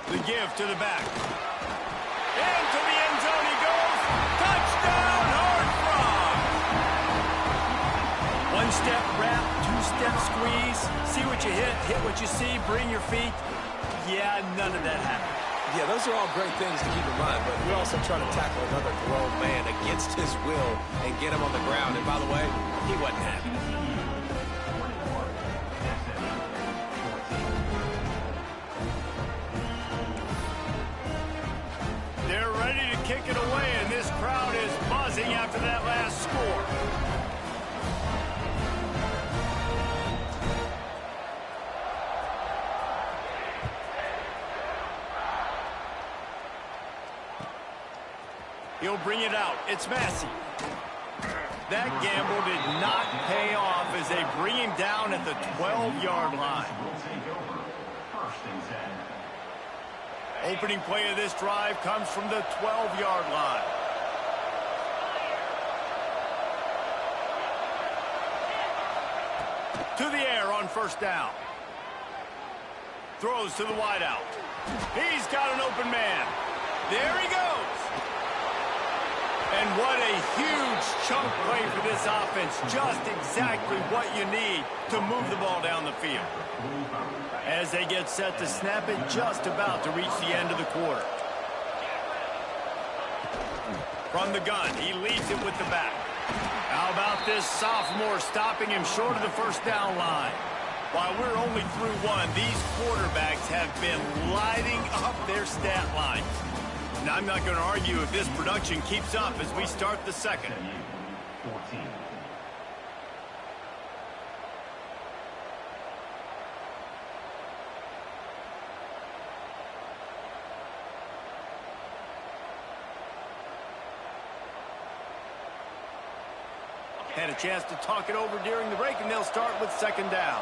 The give to the back. Into the end zone he goes. Touchdown, Horned Frogs! One-step wrap, two-step squeeze. See what you hit what you see, bring your feet. Yeah, none of that happened. Yeah, those are all great things to keep in mind, but you're also trying to tackle another grown man against his will and get him on the ground. And by the way, he wasn't happy. They're ready to kick it away, and this crowd is buzzing after that last score. He'll bring it out. It's Massey. That gamble did not pay off as they bring him down at the 12-yard line. Opening play of this drive comes from the 12-yard line. To the air on first down. Throws to the wideout. He's got an open man. There he goes. And what a huge chunk play for this offense. Just exactly what you need to move the ball down the field. As they get set to snap it, just about to reach the end of the quarter. From the gun, he leads it with the back. How about this sophomore stopping him short of the first down line? While we're only through one, these quarterbacks have been lighting up their stat lines. And I'm not going to argue if this production keeps up as we start the second. Had a chance to talk it over during the break, and they'll start with second down.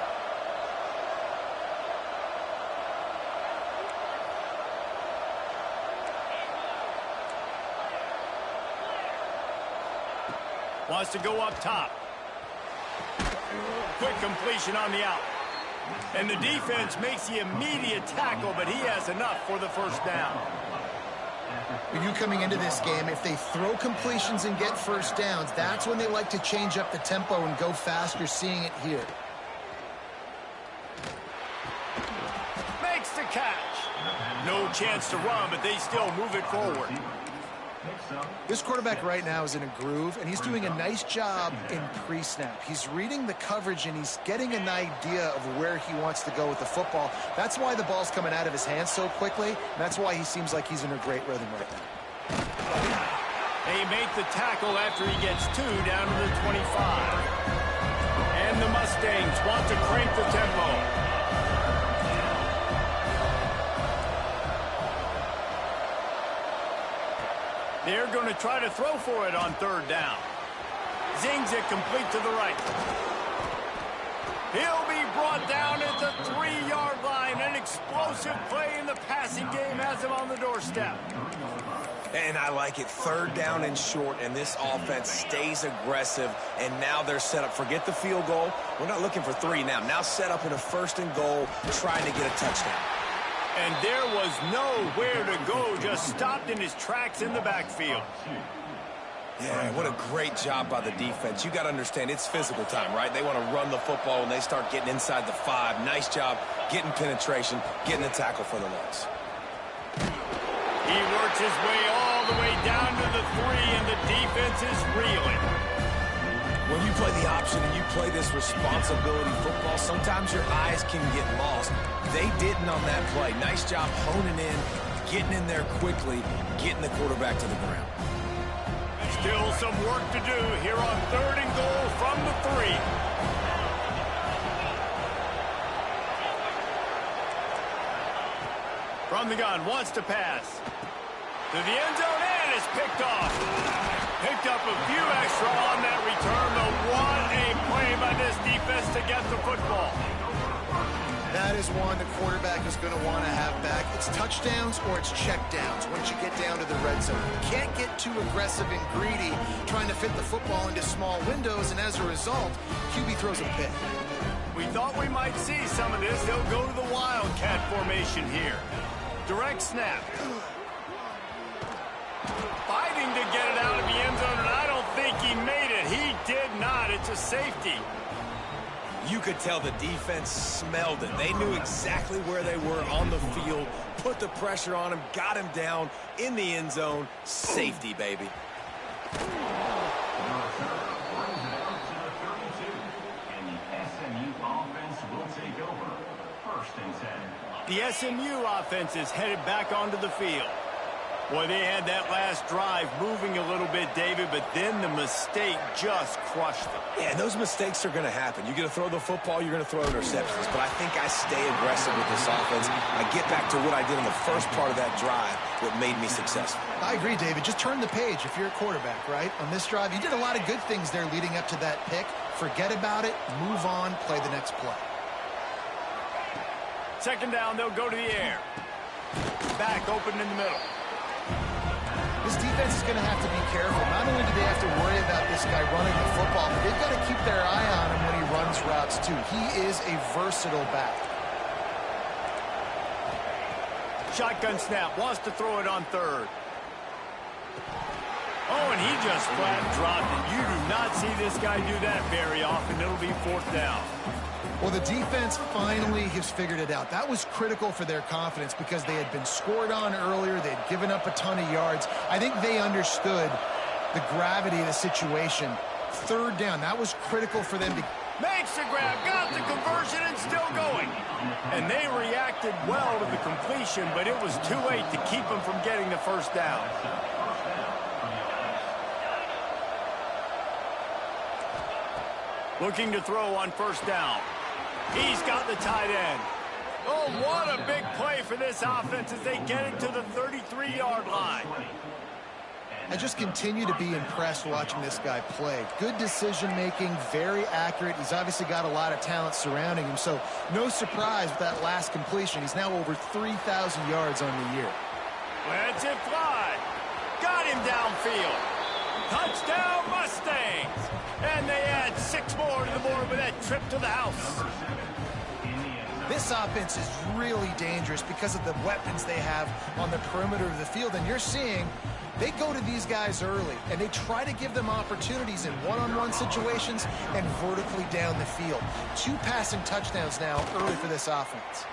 Wants to go up top. Quick completion on the out. And the defense makes the immediate tackle, but he has enough for the first down. When you coming into this game, if they throw completions and get first downs, that's when they like to change up the tempo and go fast. You're seeing it here. Makes the catch. No chance to run, but they still move it forward. This quarterback right now is in a groove, and he's doing a nice job in pre-snap. He's reading the coverage, and he's getting an idea of where he wants to go with the football. That's why the ball's coming out of his hands so quickly, and that's why he seems like he's in a great rhythm right now. They make the tackle after he gets two down to the 25. And the Mustangs want to crank the tempo. They're going to try to throw for it on third down. Zings it complete to the right. He'll be brought down at the 3-yard line. An explosive play in the passing game has him on the doorstep. And I like it. Third down and short, and this offense stays aggressive, and now they're set up. Forget the field goal. We're not looking for 3 now. Now set up in a first and goal, trying to get a touchdown. And there was nowhere to go, just stopped in his tracks in the backfield. Yeah, what a great job by the defense. You got to understand, it's physical time, right? They want to run the football, and they start getting inside the 5. Nice job getting penetration, getting the tackle for the loss. He works his way all the way down to the 3, and the defense is reeling. When you play the option and you play this responsibility football, sometimes your eyes can get lost. They didn't on that play. Nice job honing in, getting in there quickly, getting the quarterback to the ground. Still some work to do here on third and goal from the 3. From the gun, wants to pass. To the end zone, and it's picked off. Picked up a few extra on that return, but what a play by this defense to get the football. That is one the quarterback is going to want to have back. It's touchdowns or it's checkdowns once you get down to the red zone. You can't get too aggressive and greedy trying to fit the football into small windows, and as a result, QB throws a pick. We thought we might see some of this. They'll go to the Wildcat formation here. Direct snap. Fighting to get it out of the end zone, and I don't think he made it. He did not. It's a safety. You could tell the defense smelled it. They knew exactly where they were on the field, put the pressure on him, got him down in the end zone. Safety, baby. The SMU offense is headed back onto the field. Boy, they had that last drive moving a little bit, David, but then the mistake just crushed them. Yeah, those mistakes are going to happen. You're going to throw the football, you're going to throw interceptions. But I think I stay aggressive with this offense. I get back to what I did in the first part of that drive, what made me successful. I agree, David. Just turn the page if you're a quarterback, right? On this drive, you did a lot of good things there leading up to that pick. Forget about it, move on, play the next play. Second down, they'll go to the air. Back open in the middle. This defense is going to have to be careful. Not only do they have to worry about this guy running the football, but they've got to keep their eye on him when he runs routes, too. He is a versatile back. Shotgun snap, wants to throw it on third. Oh, and he just flat dropped it. You do not see this guy do that very often. It'll be fourth down. Well, the defense finally has figured it out. That was critical for their confidence because they had been scored on earlier. They had given up a ton of yards. I think they understood the gravity of the situation. Third down, that was critical for them to... Makes the grab, got the conversion, and still going. And they reacted well to the completion, but it was too late to keep them from getting the first down. Looking to throw on first down. He's got the tight end. Oh, what a big play for this offense as they get it to the 33-yard line. I just continue to be impressed watching this guy play. Good decision-making, very accurate. He's obviously got a lot of talent surrounding him, so no surprise with that last completion. He's now over 3,000 yards on the year. Lets it fly. Got him downfield. Touchdown, Mustangs! And they add 6 more to the board with that trip to the house. This offense is really dangerous because of the weapons they have on the perimeter of the field. And you're seeing they go to these guys early, and they try to give them opportunities in one-on-one situations and vertically down the field. 2 passing touchdowns now early for this offense.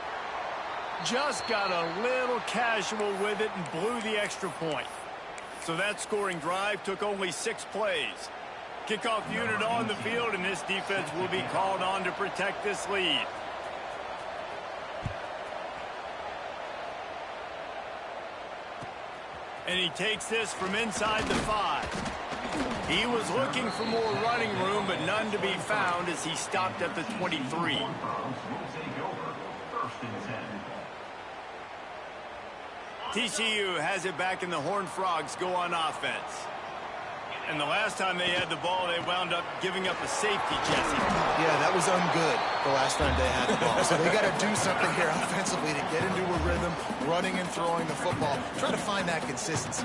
Just got a little casual with it and blew the extra point. So that scoring drive took only 6 plays. Kickoff unit on the field, and this defense will be called on to protect this lead. And he takes this from inside the 5. He was looking for more running room, but none to be found as he stopped at the 23. TCU has it back, and the Horned Frogs go on offense. And the last time they had the ball, they wound up giving up a safety, Jesse. Yeah, that was ungood the last time they had the ball. So they got to do something here offensively to get into a rhythm, running and throwing the football. Try to find that consistency.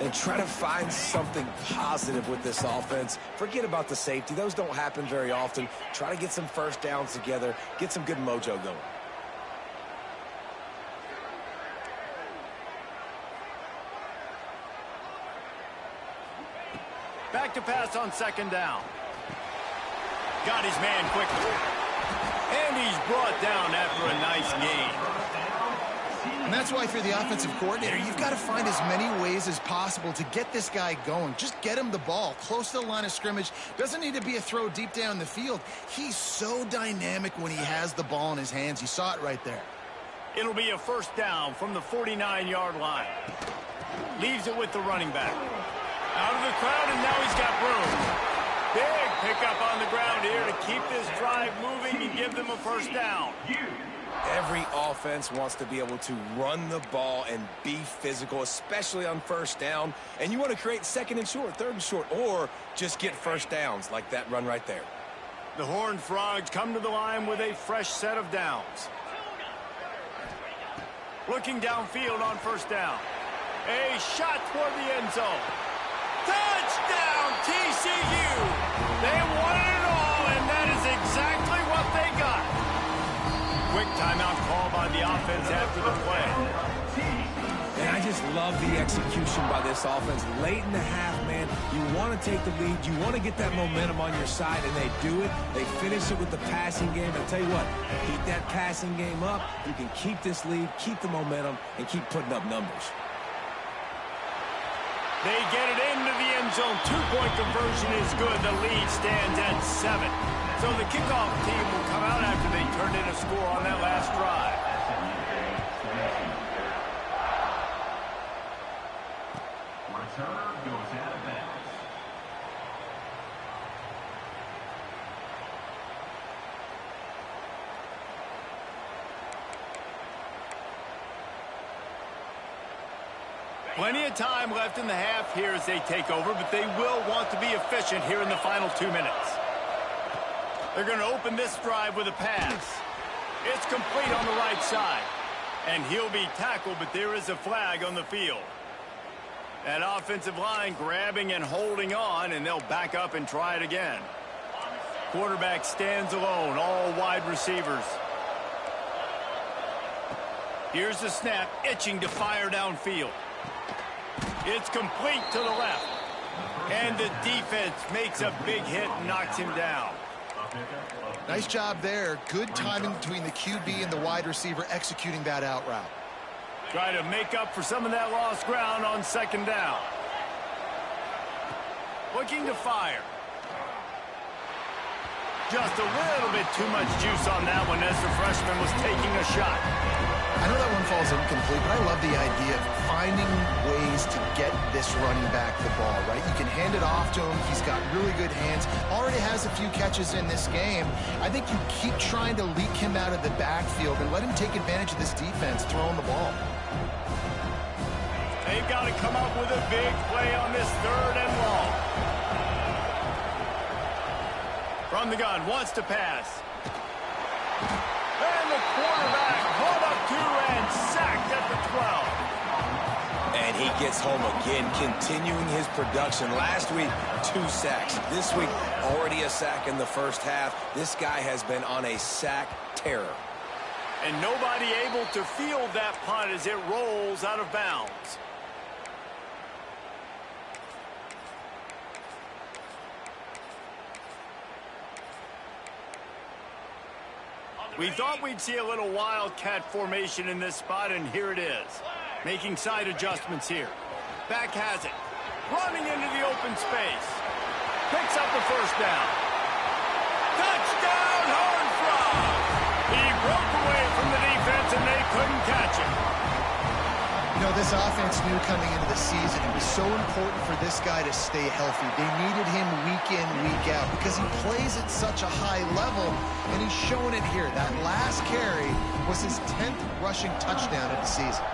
And try to find something positive with this offense. Forget about the safety. Those don't happen very often. Try to get some first downs together. Get some good mojo going. Back to pass on second down. Got his man quickly. And he's brought down after a nice gain. And that's why if you're the offensive coordinator, you've got to find as many ways as possible to get this guy going. Just get him the ball close to the line of scrimmage. Doesn't need to be a throw deep down the field. He's so dynamic when he has the ball in his hands. You saw it right there. It'll be a first down from the 49-yard line. Leaves it with the running back. Out of the crowd, and now he's got room. Big pickup on the ground here to keep this drive moving and give them a first down. Every offense wants to be able to run the ball and be physical, especially on first down. And you want to create second and short, third and short, or just get first downs like that run right there. The Horned Frogs come to the line with a fresh set of downs. Looking downfield on first down. A shot toward the end zone. Touchdown, TCU! They won it all, and that is exactly what they got. Quick timeout call by the offense after the play. And I just love the execution by this offense. Late in the half, man, you want to take the lead. You want to get that momentum on your side, and they do it. They finish it with the passing game. I'll tell you what, keep that passing game up. You can keep this lead, keep the momentum, and keep putting up numbers. They get it into the end zone. 2-point conversion is good. The lead stands at 7. So the kickoff team will come out after they turned in a score on that last drive. Plenty of time left in the half here as they take over, but they will want to be efficient here in the final 2 minutes. They're going to open this drive with a pass. It's complete on the right side. And he'll be tackled, but there is a flag on the field. That offensive line grabbing and holding on, and they'll back up and try it again. Quarterback stands alone, all wide receivers. Here's the snap, itching to fire downfield. It's complete to the left. And the defense makes a big hit and knocks him down. Nice job there. Good timing between the QB and the wide receiver executing that out route. Try to make up for some of that lost ground on second down. Looking to fire. Just a little bit too much juice on that one as the freshman was taking a shot. I know that one falls incomplete, but I love the idea of finding ways to get this running back the ball, right? You can hand it off to him. He's got really good hands. Already has a few catches in this game. I think you keep trying to leak him out of the backfield and let him take advantage of this defense throwing the ball. They've got to come up with a big play on this 3rd and long. From the gun, wants to pass. And the quarterback pulled up 2 and sacked at the 12. And he gets home again, continuing his production. Last week, 2 sacks. This week, already a sack in the first half. This guy has been on a sack terror. And nobody able to field that punt as it rolls out of bounds. We thought we'd see a little wildcat formation in this spot, and here it is. Making side adjustments here. Back has it. Running into the open space. Picks up the first down. Touchdown, Horned Frog! He broke away from the defense, and they couldn't catch him. You know, this offense knew coming into the season it was so important for this guy to stay healthy. They needed him week in, week out because he plays at such a high level, and he's showing it here. That last carry was his 10th rushing touchdown of the season.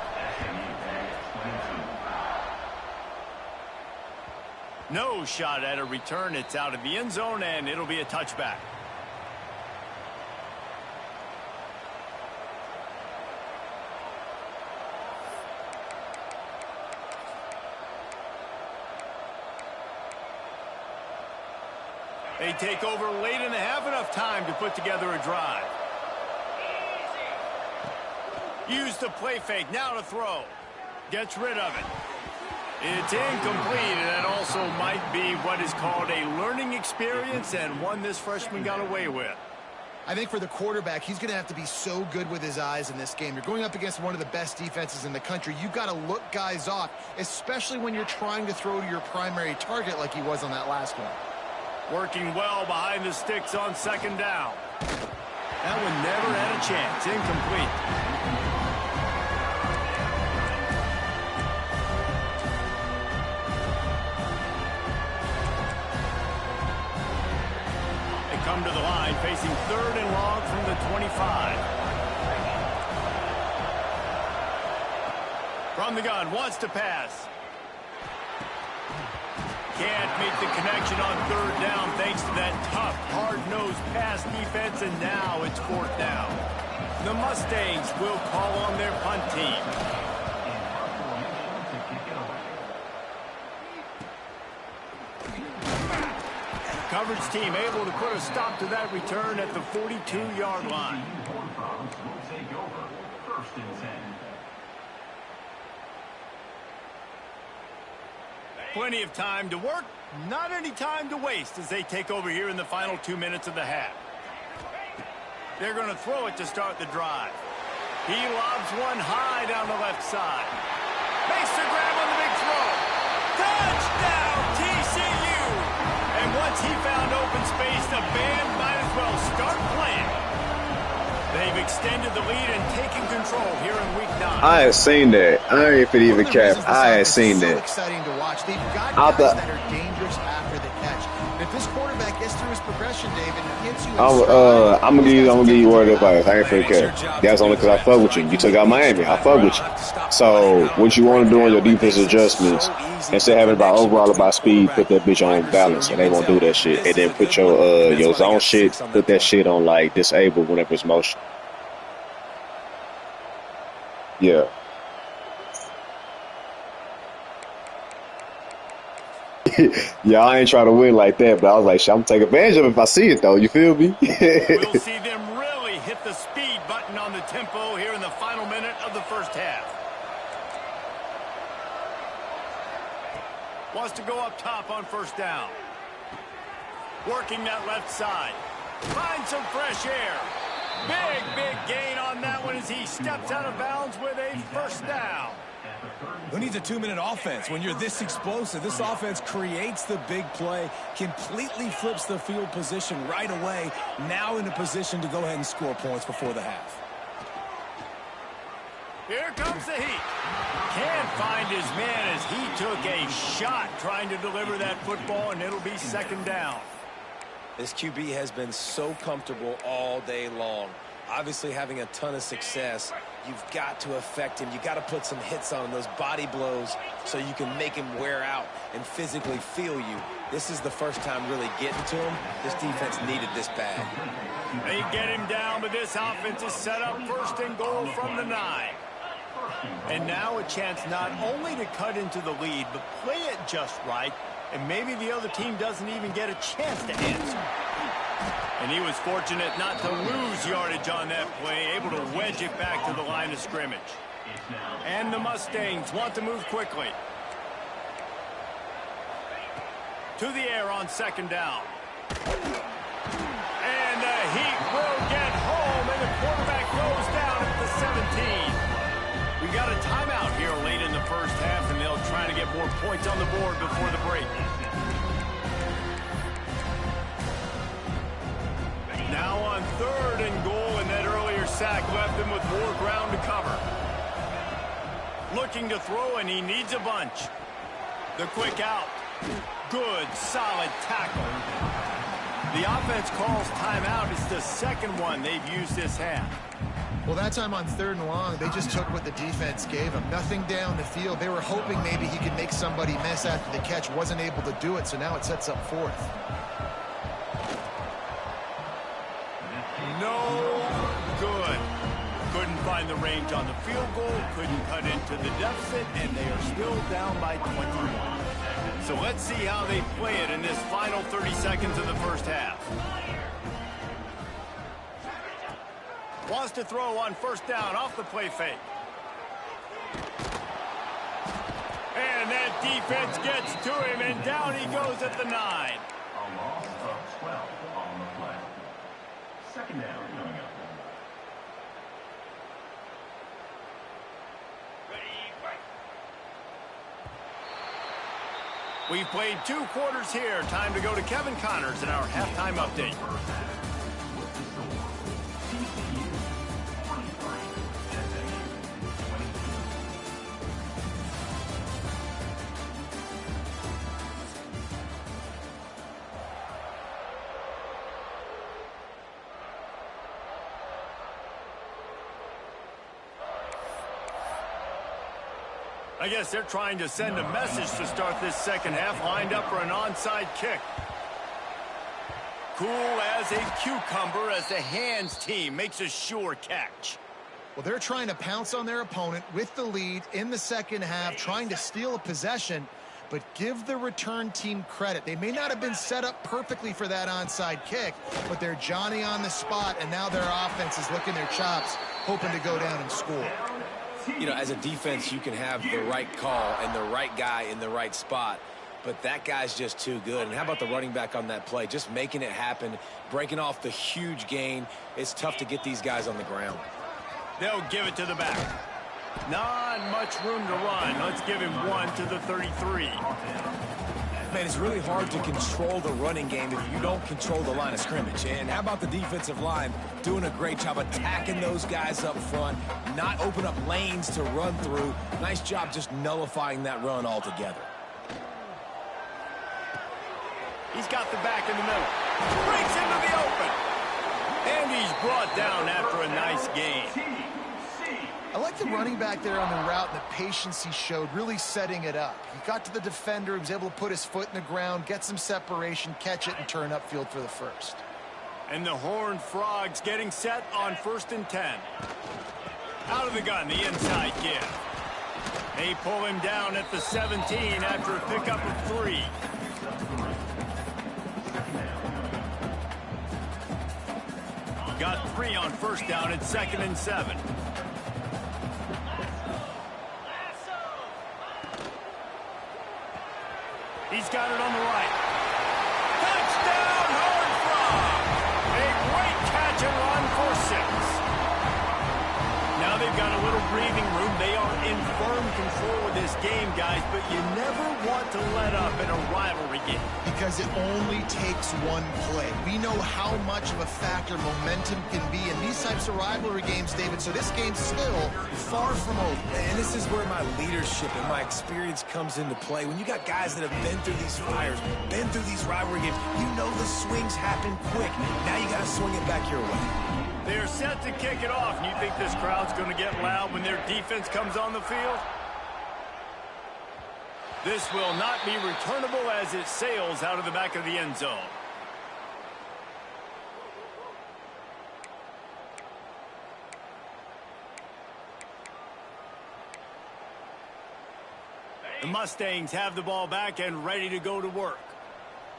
No shot at a return. It's out of the end zone, and it'll be a touchback. They take over late in the half, enough time to put together a drive. Use the play fake, now to throw. Gets rid of it. It's incomplete, and that also might be what is called a learning experience and one this freshman got away with. I think for the quarterback, he's going to have to be so good with his eyes in this game. You're going up against one of the best defenses in the country. You've got to look guys off, especially when you're trying to throw to your primary target like he was on that last one. Working well behind the sticks on second down. That one never had a chance. Incomplete. They come to the line facing 3rd and long from the 25. From the gun, wants to pass. Can't make the connection on 3rd down thanks to that tough, hard-nosed pass defense, and now it's 4th down. The Mustangs will call on their punt team. Coverage team able to put a stop to that return at the 42-yard line. Plenty of time to work, not any time to waste as they take over here in the final 2 minutes of the half. They're going to throw it to start the drive. He lobs one high down the left side. Makes the grab on the big throw. Touchdown, TCU! And once he found open space, the band might as well start playing. They've extended the lead and taken control here in week 9. I ain't seen that. I ain't fit even cap. I ain't seen that. Exciting to watch. They've got guys that are dangerous after the catch. If this quarterback gets through his progression, David, he hits you. I'm gonna give you word of advice. I ain't finna care. That's only because I fuck with you. You took out Miami. I fuck with you. So what you want to do on your defense adjustments, instead of having about overall about speed, put that bitch on balance, and they won't do that shit. And then put your zone shit, put that shit on like disable whenever it's motion. Yeah. Yeah, I ain't trying to win like that, but I was like, I'm gonna take advantage of it if I see it, though. You feel me? We'll see them really hit the speed button on the tempo here in the final minute of the first half. Wants to go up top on first down. Working that left side. Find some fresh air. Big gain on that one as he steps out of bounds with a first down. Who needs a 2-minute offense when you're this explosive? This offense creates the big play, completely flips the field position right away, now in a position to go ahead and score points before the half. Here comes the heat. Can't find his man as he took a shot trying to deliver that football, and it'll be second down. This QB has been so comfortable all day long. Obviously having a ton of success. You've got to affect him. You've got to put some hits on him, those body blows, so you can make him wear out and physically feel you. This is the first time really getting to him. This defense needed this bad. They get him down, but this offense is set up first and goal from the 9. And now a chance not only to cut into the lead, but play it just right, and maybe the other team doesn't even get a chance to answer. And he was fortunate not to lose yardage on that play, able to wedge it back to the line of scrimmage. And the Mustangs want to move quickly. To the air on second down. And the Heat will get home, and the quarterback goes down at the 17. We got a timeout here late in the first half, and they'll try to get more points on the board before the break. Now on third and goal, and that earlier sack left him with more ground to cover. Looking to throw, and he needs a bunch. The quick out. Good, solid tackle. The offense calls timeout. It's the second one they've used this half. Well, that time on third and long, they just took what the defense gave them. Nothing down the field. They were hoping maybe he could make somebody miss after the catch. Wasn't able to do it, so now it sets up fourth. No good. Couldn't find the range on the field goal, couldn't cut into the deficit, and they are still down by 21. So let's see how they play it in this final 30 seconds of the first half. Wants to throw on first down off the play fake. And that defense gets to him, and down he goes at the 9. A loss of 12 on the play. Second down coming up. We've played 2 quarters here. Time to go to Kevin Connors in our halftime update. I guess they're trying to send a message to start this second half, lined up for an onside kick. Cool as a cucumber as the hands team makes a sure catch. Well, they're trying to pounce on their opponent with the lead in the second half, trying to steal a possession, but give the return team credit. They may not have been set up perfectly for that onside kick, but they're Johnny on the spot, and now their offense is licking their chops, hoping to go down and score. You know, as a defense, you can have the right call and the right guy in the right spot, but that guy's just too good. And how about the running back on that play? Just making it happen, breaking off the huge gain. It's tough to get these guys on the ground. They'll give it to the back. Not much room to run. Let's give him one to the 33. Man, it's really hard to control the running game if you don't control the line of scrimmage. And how about the defensive line doing a great job attacking those guys up front, not open up lanes to run through. Nice job just nullifying that run altogether. He's got the back in the middle. Breaks into the open. And he's brought down after a nice gain. I like the running back there on the route and the patience he showed, really setting it up. He got to the defender, he was able to put his foot in the ground, get some separation, catch it, and turn upfield for the first. And the Horned Frogs getting set on 1st and 10. Out of the gun, the inside give. They pull him down at the 17 after a pickup of 3. Got 3 on 1st down at 2nd and 7. He's got it on the right. Touchdown, Horned Frog! A great catch and run for 6. Now they've got a little breathing room. They are in firm control of this game, guys, but you never want to let up in a rivalry game. Because it only takes one play. We know how much of a factor momentum can be in these types of rivalry games, David, so this game's still far from over. And this is where my leadership and my experience comes into play. When you got guys that have been through these fires, been through these rivalry games, you know the swings happen quick. Now you got to swing it back your way. They're set to kick it off, and you think this crowd's going to get loud when their defense comes on the field? This will not be returnable as it sails out of the back of the end zone. The Mustangs have the ball back and ready to go to work.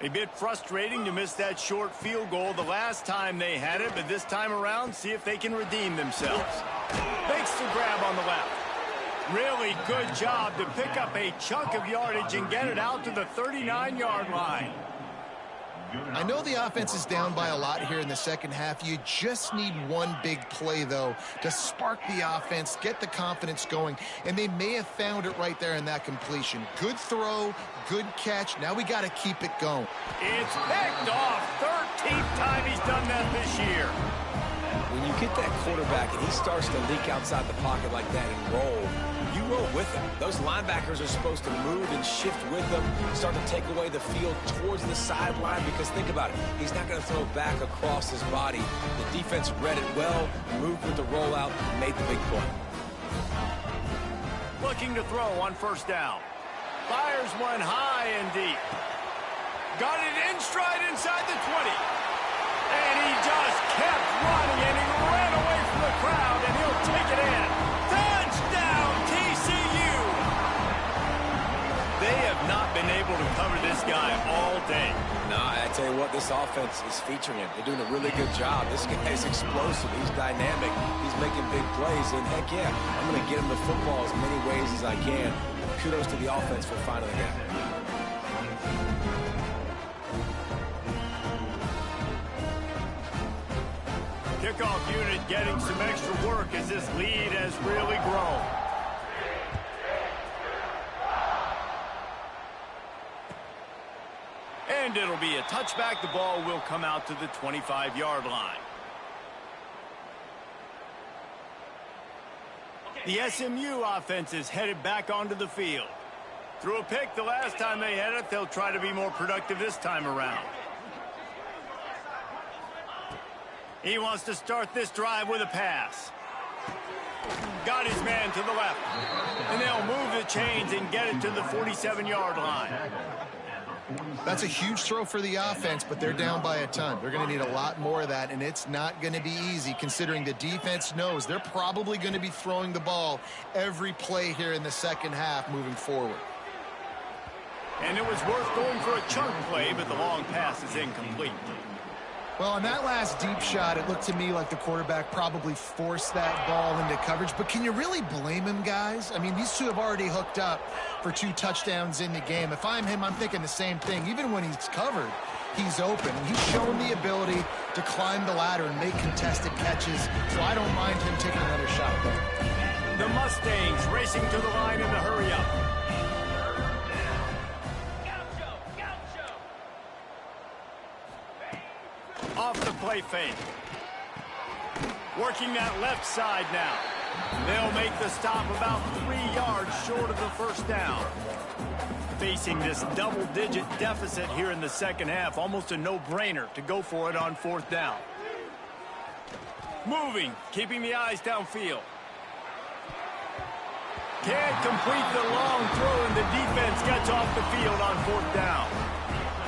A bit frustrating to miss that short field goal the last time they had it, but this time around, see if they can redeem themselves. Makes the grab on the left. Really good job to pick up a chunk of yardage and get it out to the 39-yard line. I know the offense is down by a lot here in the second half. You just need one big play, though, to spark the offense, get the confidence going, and they may have found it right there in that completion. Good throw, good catch. Now we got to keep it going. It's picked off. 13th time he's done that this year. When you get that quarterback and he starts to leak outside the pocket like that and roll, you roll with him. Those linebackers are supposed to move and shift with them, start to take away the field towards the sideline, because think about it, he's not going to throw back across his body. The defense read it well, moved with the rollout, and made the big play. Looking to throw on 1st down. Fires one high and deep. Got it in stride inside the 20. And he just kept running, and he ran away from the crowd, and he'll take it in. Touchdown, TCU! They have not been able to cover this guy all day. No, I tell you what, this offense is featuring him. They're doing a really good job. This guy is explosive. He's dynamic. He's making big plays. And, heck, yeah, I'm going to get him the football as many ways as I can. Kudos to the offense for finding the gap. Kickoff unit getting some extra work as this lead has really grown. And it'll be a touchback. The ball will come out to the 25-yard line. The SMU offense is headed back onto the field. Threw a pick the last time they had it. They'll try to be more productive this time around. He wants to start this drive with a pass. Got his man to the left. And they'll move the chains and get it to the 47-yard line. That's a huge throw for the offense, but they're down by a ton. They're going to need a lot more of that, and it's not going to be easy considering the defense knows they're probably going to be throwing the ball every play here in the second half moving forward. And it was worth going for a chunk play, but the long pass is incomplete. Well, on that last deep shot, it looked to me like the quarterback probably forced that ball into coverage. But can you really blame him, guys? I mean, these two have already hooked up for 2 touchdowns in the game. If I'm him, I'm thinking the same thing. Even when he's covered, he's open. And he's shown the ability to climb the ladder and make contested catches. So I don't mind him taking another shot there. The Mustangs racing to the line in the hurry-up. Off the play fake. Working that left side now. They'll make the stop about 3 yards short of the 1st down. facing this double-digit deficit here in the second half. Almost a no-brainer to go for it on fourth down. Moving, keeping the eyes downfield. Can't complete the long throw, and the defense gets off the field on fourth down.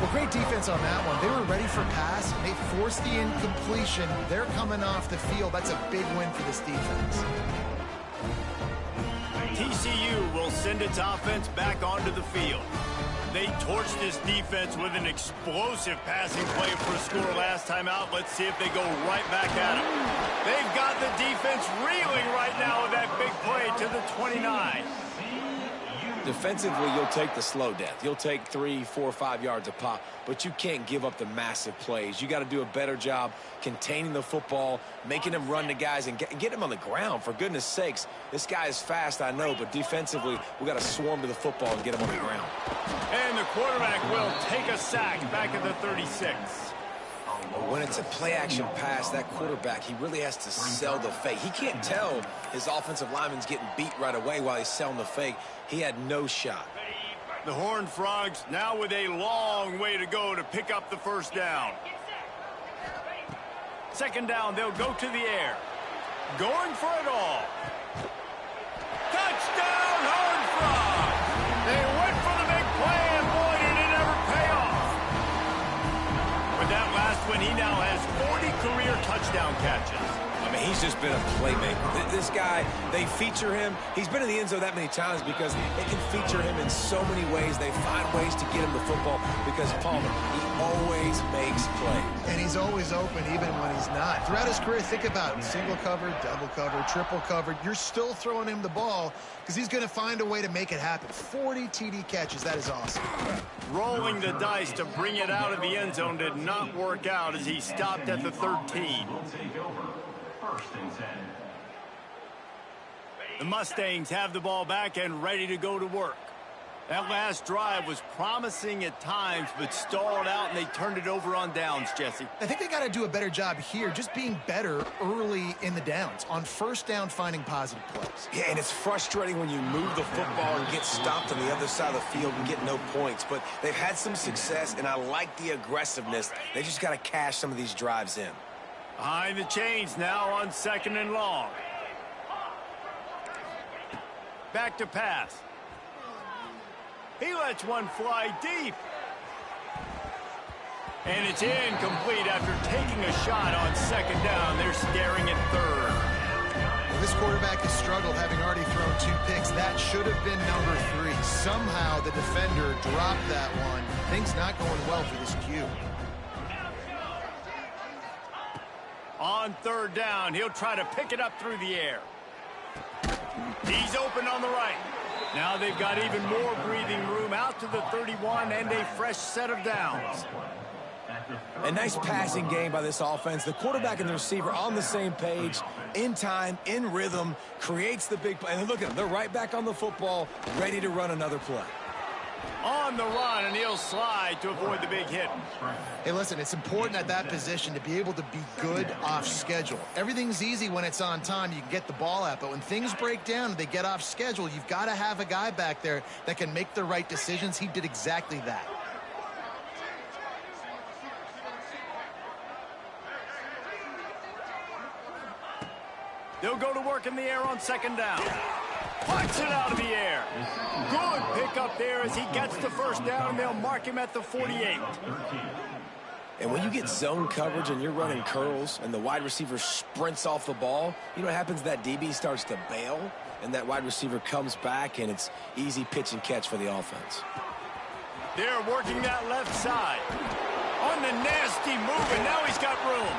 Well, great defense on that one. They were ready for pass. They forced the incompletion. They're coming off the field. That's a big win for this defense. TCU will send its offense back onto the field. They torched this defense with an explosive passing play for a score last time out. Let's see if they go right back at it. They've got the defense reeling right now with that big play to the 29. Defensively, you'll take the slow death. You'll take 3, 4, 5 yards a pop, but you can't give up the massive plays. You got to do a better job containing the football, making them run to guys, and get them on the ground. For goodness sakes, this guy is fast, I know, but defensively, we got to swarm to the football and get him on the ground. And the quarterback will take a sack back at the 36. When it's a play-action pass, that quarterback, he really has to sell the fake. He can't tell his offensive lineman's getting beat right away while he's selling the fake. He had no shot. The Horned Frogs now with a long way to go to pick up the first down. Second down, they'll go to the air. Going for it all. Touchdown, Horned Frogs! They went for the big play, and boy, did it ever pay off. With that last one, he now has 40 career touchdown catches. I mean, he's just been a playmaker. This guy, they feature him. He's been in the end zone that many times because they can feature him in so many ways. They find ways to get him the football because Palmer, he always makes plays. And he's always open even when he's not. Throughout his career, think about it. Single covered, double covered, triple covered. You're still throwing him the ball because he's going to find a way to make it happen. 40 TD catches. That is awesome. Rolling the dice to bring it out of the end zone did not work out as he stopped at the 13. The Mustangs have the ball back and ready to go to work. That last drive was promising at times, but stalled out, and they turned it over on downs, Jesse. I think they got to do a better job here, just being better early in the downs. On first down, finding positive plays. Yeah, and it's frustrating when you move the football and get stopped on the other side of the field and get no points. But they've had some success, and I like the aggressiveness. They just got to cash some of these drives in. Behind the chains now on second and long. Back to pass. He lets one fly deep. And it's incomplete after taking a shot on second down. They're staring at third. Well, this quarterback has struggled, having already thrown 2 picks. That should have been number 3. Somehow the defender dropped that one. Things not going well for this Q. On third down, he'll try to pick it up through the air. He's open on the right. Now they've got even more breathing room out to the 31 and a fresh set of downs. A nice passing game by this offense. The quarterback and the receiver on the same page, in time, in rhythm, creates the big play. And look at them. They're right back on the football, ready to run another play. On the run, and he'll slide to avoid the big hit. Hey, listen, it's important at that position to be able to be good off schedule. Everything's easy when it's on time. You can get the ball out. But when things break down and they get off schedule, you've got to have a guy back there that can make the right decisions. He did exactly that. They'll go to work in the air on second down. Puts it out of the air. Good pickup there as he gets the first down, and they'll mark him at the 48. And when you get zone coverage and you're running curls and the wide receiver sprints off the ball, you know what happens? That DB starts to bail, and that wide receiver comes back, and it's easy pitch and catch for the offense. They're working that left side. On the nasty move, and now he's got room.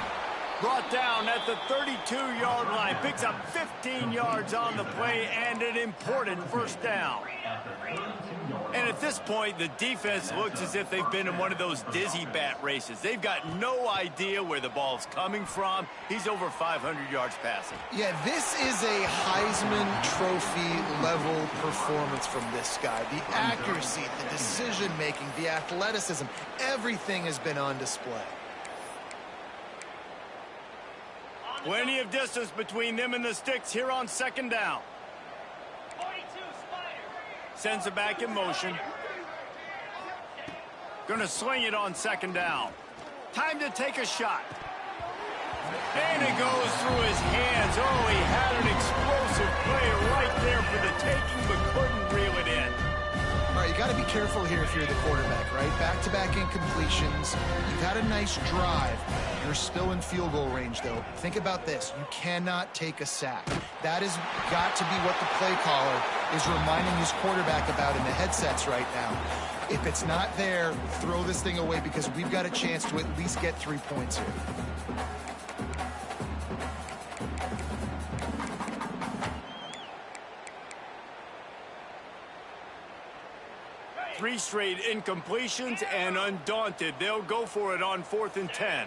Brought down at the 32-yard line. Picks up 15 yards on the play and an important first down. And at this point, the defense looks as if they've been in one of those dizzy bat races. They've got no idea where the ball's coming from. He's over 500 yards passing. Yeah, this is a Heisman Trophy level performance from this guy. The accuracy, the decision-making, the athleticism, everything has been on display. Plenty of distance between them and the sticks here on second down. Sends it back in motion. Gonna sling it on second down. Time to take a shot. And it goes through his hands. Oh, he had an explosive play right there for the taking, but couldn't reel it in. All right, you got to be careful here if you're the quarterback, right? Back-to-back incompletions. You've had a nice drive. You're still in field goal range, though. Think about this. You cannot take a sack. That has got to be what the play caller is reminding his quarterback about in the headsets right now. If it's not there, throw this thing away because we've got a chance to at least get 3 points here. Three straight incompletions, and undaunted, they'll go for it on 4th and 10.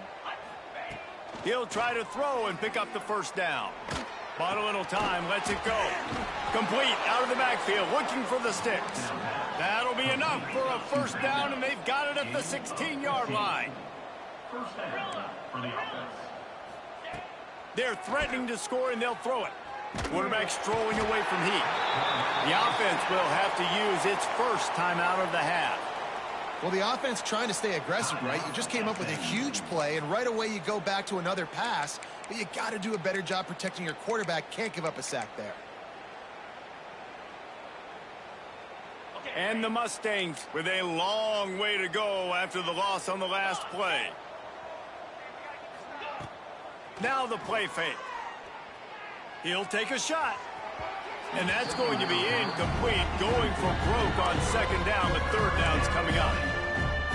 He'll try to throw and pick up the first down. Bought a little time, lets it go. Complete, out of the backfield, looking for the sticks. That'll be enough for a first down, and they've got it at the 16-yard line. First down for the offense. They're threatening to score, and they'll throw it. Quarterback strolling away from heat. The offense will have to use its first timeout of the half. Well, the offense trying to stay aggressive, right? You just came up with a huge play, and right away you go back to another pass, but you got to do a better job protecting your quarterback. Can't give up a sack there. And the Mustangs with a long way to go after the loss on the last play. Now the play fake. He'll take a shot. And that's going to be incomplete, going for broke on second down. The third down's coming up.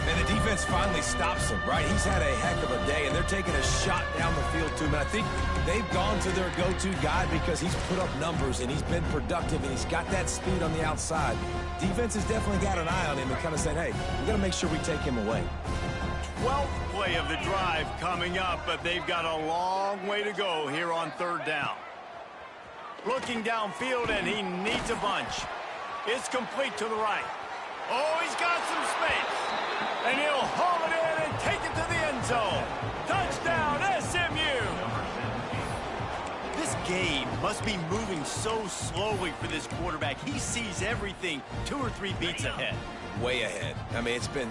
And the defense finally stops him, right? He's had a heck of a day, and they're taking a shot down the field to him. And I think they've gone to their go-to guy because he's put up numbers, and he's been productive, and he's got that speed on the outside. Defense has definitely got an eye on him and kind of said, hey, we've got to make sure we take him away. 12th play of the drive coming up, but they've got a long way to go here on third down. Looking downfield, and he needs a bunch. It's complete to the right. Oh, he's got some space. And he'll haul it in and take it to the end zone. Touchdown, SMU! This game must be moving so slowly for this quarterback. He sees everything 2 or 3 beats ahead. Way ahead. I mean, it's been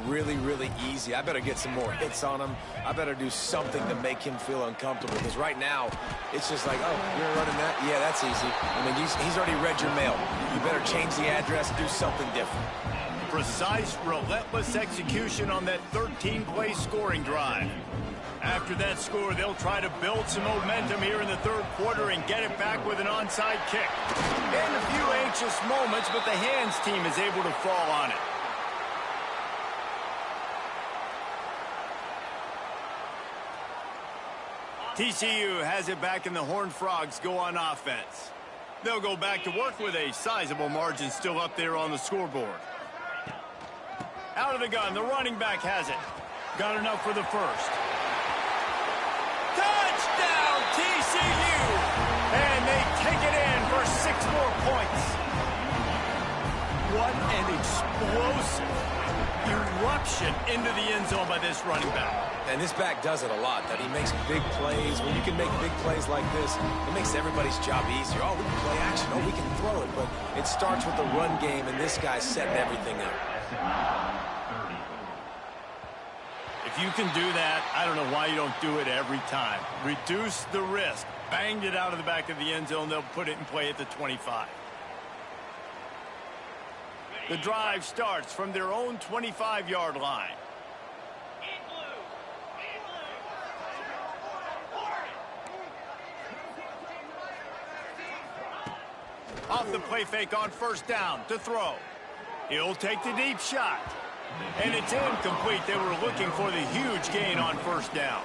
really, really easy. I better get some more hits on him. I better do something to make him feel uncomfortable, because right now, it's just like, oh, you're running that? Yeah, that's easy. I mean, he's already read your mail. You better change the address, do something different. Precise, relentless execution on that 13-play scoring drive. After that score, they'll try to build some momentum here in the third quarter and get it back with an onside kick. And a few anxious moments, but the hands team is able to fall on it. TCU has it back, and the Horned Frogs go on offense. They'll go back to work with a sizable margin still up there on the scoreboard. Out of the gun, the running back has it. Got enough for the first. Touchdown, TCU! And they take it in for 6 more points. What an explosive eruption into the end zone by this running back. And this back does it a lot, that he makes big plays. When you can make big plays like this, it makes everybody's job easier. Oh, we can play action. Oh, we can throw it. But it starts with the run game, and this guy's setting everything up. If you can do that, I don't know why you don't do it every time. Reduce the risk. Banged it out of the back of the end zone. They'll put it in play at the 25. The drive starts from their own 25-yard line. Off the play fake on first down to throw. He'll take the deep shot. And it's incomplete. They were looking for the huge gain on first down.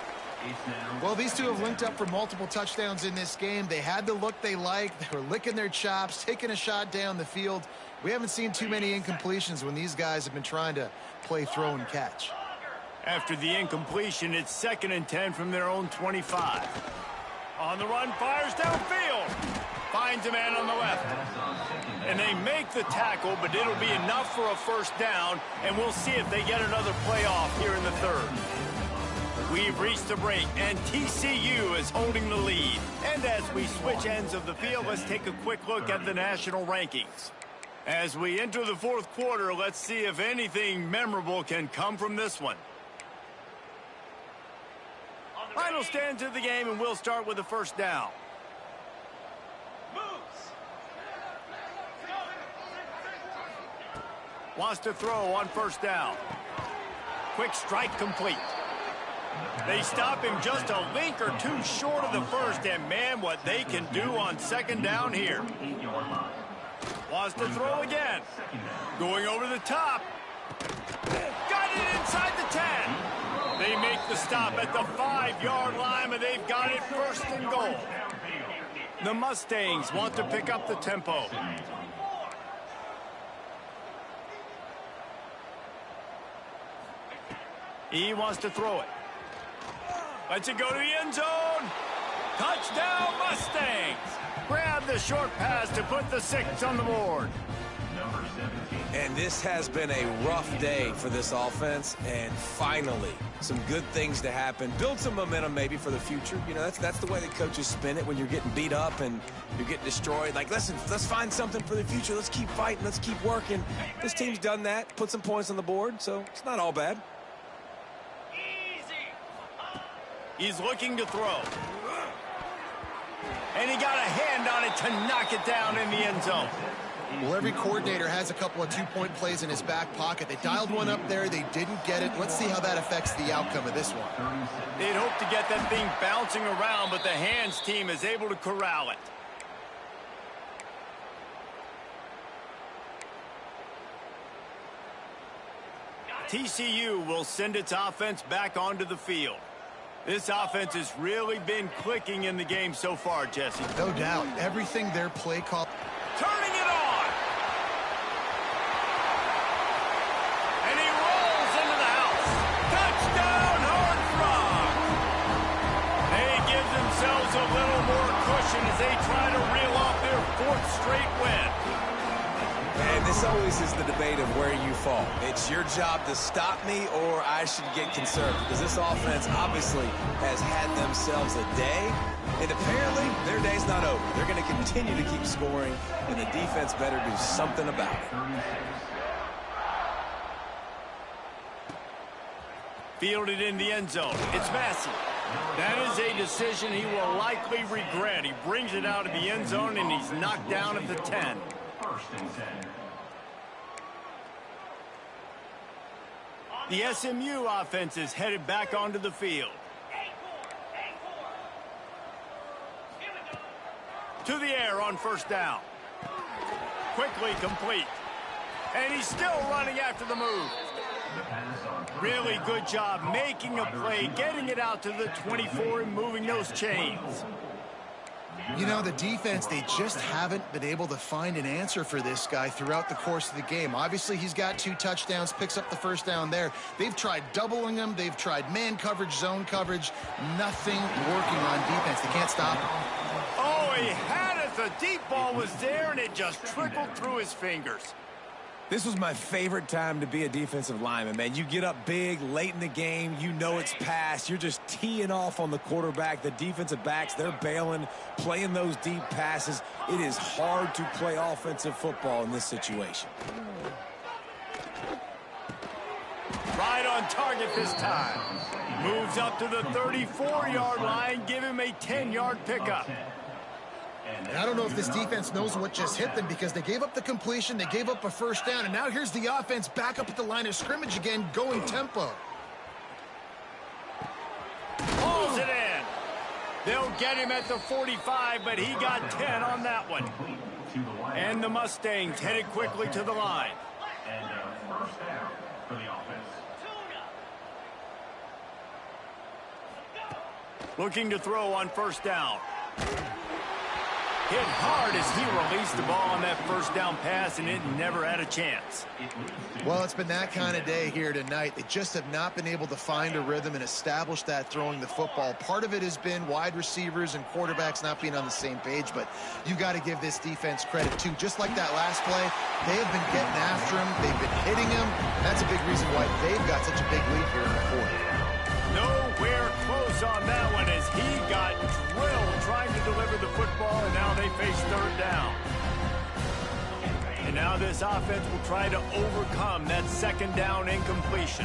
Well, these two have linked up for multiple touchdowns in this game. They had the look they liked. They were licking their chops, taking a shot down the field. We haven't seen too many incompletions when these guys have been trying to play throw and catch. After the incompletion, it's 2nd and 10 from their own 25. On the run, fires downfield. Finds a man on the left. And they make the tackle, but it'll be enough for a first down, and we'll see if they get another play off here in the third. We've reached the break, and TCU is holding the lead. And as we switch ends of the field, let's take a quick look at the national rankings. As we enter the fourth quarter, let's see if anything memorable can come from this one. Final stand to the game, and we'll start with the first down. Wants to throw on first down. Quick strike complete. They stop him just a link or two short of the first, and man, what they can do on second down here. Wants to throw again. Going over the top. Got it inside the 10. They make the stop at the 5-yard line, and they've got it first and goal. The Mustangs want to pick up the tempo. He wants to throw it. Lets it go to the end zone. Touchdown, Mustangs. Grab the short pass to put the 6 on the board. And this has been a rough day for this offense, and finally some good things to happen. Build some momentum maybe for the future. You know, that's the way the coaches spin it when you're getting beat up and you're getting destroyed. Like, listen, let's find something for the future. Let's keep fighting. Let's keep working. This team's done that, put some points on the board, so it's not all bad. He's looking to throw. And he got a hand on it to knock it down in the end zone. Well, every coordinator has a couple of two-point plays in his back pocket. They dialed one up there. They didn't get it. Let's see how that affects the outcome of this one. They'd hope to get that thing bouncing around, but the hands team is able to corral it. TCU will send its offense back onto the field. This offense has really been clicking in the game so far, Jesse. No doubt. Everything their play call. Turning it on. And he rolls into the house. Touchdown, Hard Rock. They give themselves a little more cushion as they try to reel off their 4th straight win. And this always is the debate of where you fall. It's your job to stop me, or I should get concerned, because this offense obviously has had themselves a day, and apparently their day's not over. They're going to continue to keep scoring, and the defense better do something about it. Fielded in the end zone. It's Massey. That is a decision he will likely regret. He brings it out of the end zone, and he's knocked down at the 10. The SMU offense is headed back onto the field. To the air on first down. Quickly complete. And he's still running after the move. Really good job making a play, getting it out to the 24 and moving those chains. You know, the defense, they just haven't been able to find an answer for this guy throughout the course of the game. Obviously, he's got 2 touchdowns, picks up the first down there. They've tried doubling him. They've tried man coverage, zone coverage. Nothing working on defense. They can't stop him. Oh, he had it. The deep ball was there, and it just trickled through his fingers. This was my favorite time to be a defensive lineman, man. You get up big late in the game. You know it's past. You're just teeing off on the quarterback. The defensive backs, they're bailing, playing those deep passes. It is hard to play offensive football in this situation. Right on target this time. Moves up to the 34-yard line. Give him a 10-yard pickup. And I don't know if this defense knows what just hit them, because they gave up the completion, they gave up a first down, and now here's the offense back up at the line of scrimmage again, going tempo. Pulls it in. They'll get him at the 45, but he got 10 on that one. And the Mustangs headed quickly to the line. And first down for the offense. Looking to throw on first down. Hit hard as he released the ball on that first down pass, and it never had a chance. Well, it's been that kind of day here tonight. They just have not been able to find a rhythm and establish that throwing the football. Part of it has been wide receivers and quarterbacks not being on the same page, but you got to give this defense credit too. Just like that last play, they have been getting after him. They've been hitting him. That's a big reason why they've got such a big lead here in the fourth. Nowhere close on that one as he got drilled trying to deliver the football, and now they face third down. And now this offense will try to overcome that second down incompletion.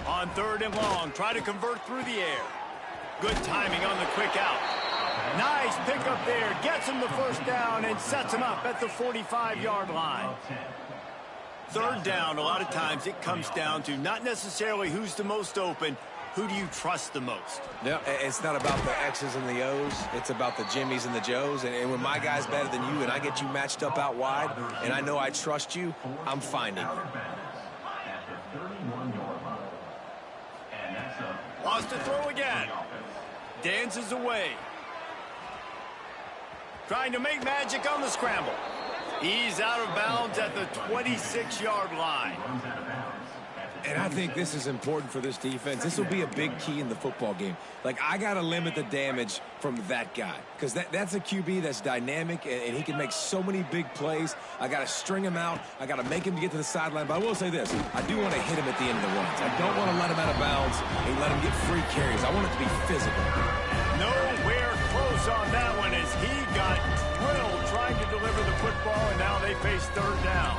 On 3rd and long, try to convert through the air. Good timing on the quick out. Nice pickup there. Gets him the first down and sets him up at the 45-yard line. 3rd down, a lot of times it comes down to not necessarily who's the most open, who do you trust the most? Yeah, it's not about the X's and the O's. It's about the Jimmies and the Joes. And when my guy's better than you and I get you matched up out wide and I know I trust you, I'm finding you. Wants to throw again. Dances away. Trying to make magic on the scramble. He's out of bounds at the 26-yard line. And I think this is important for this defense. This will be a big key in the football game. Like, I got to limit the damage from that guy because that's a QB that's dynamic, and he can make so many big plays. I got to string him out. I got to make him get to the sideline. But I will say this. I do want to hit him at the end of the runs. I don't want to let him out of bounds and let him get free carries. I want it to be physical. Nowhere close on that one as he got drilled trying to deliver the football, and now they face 3rd down.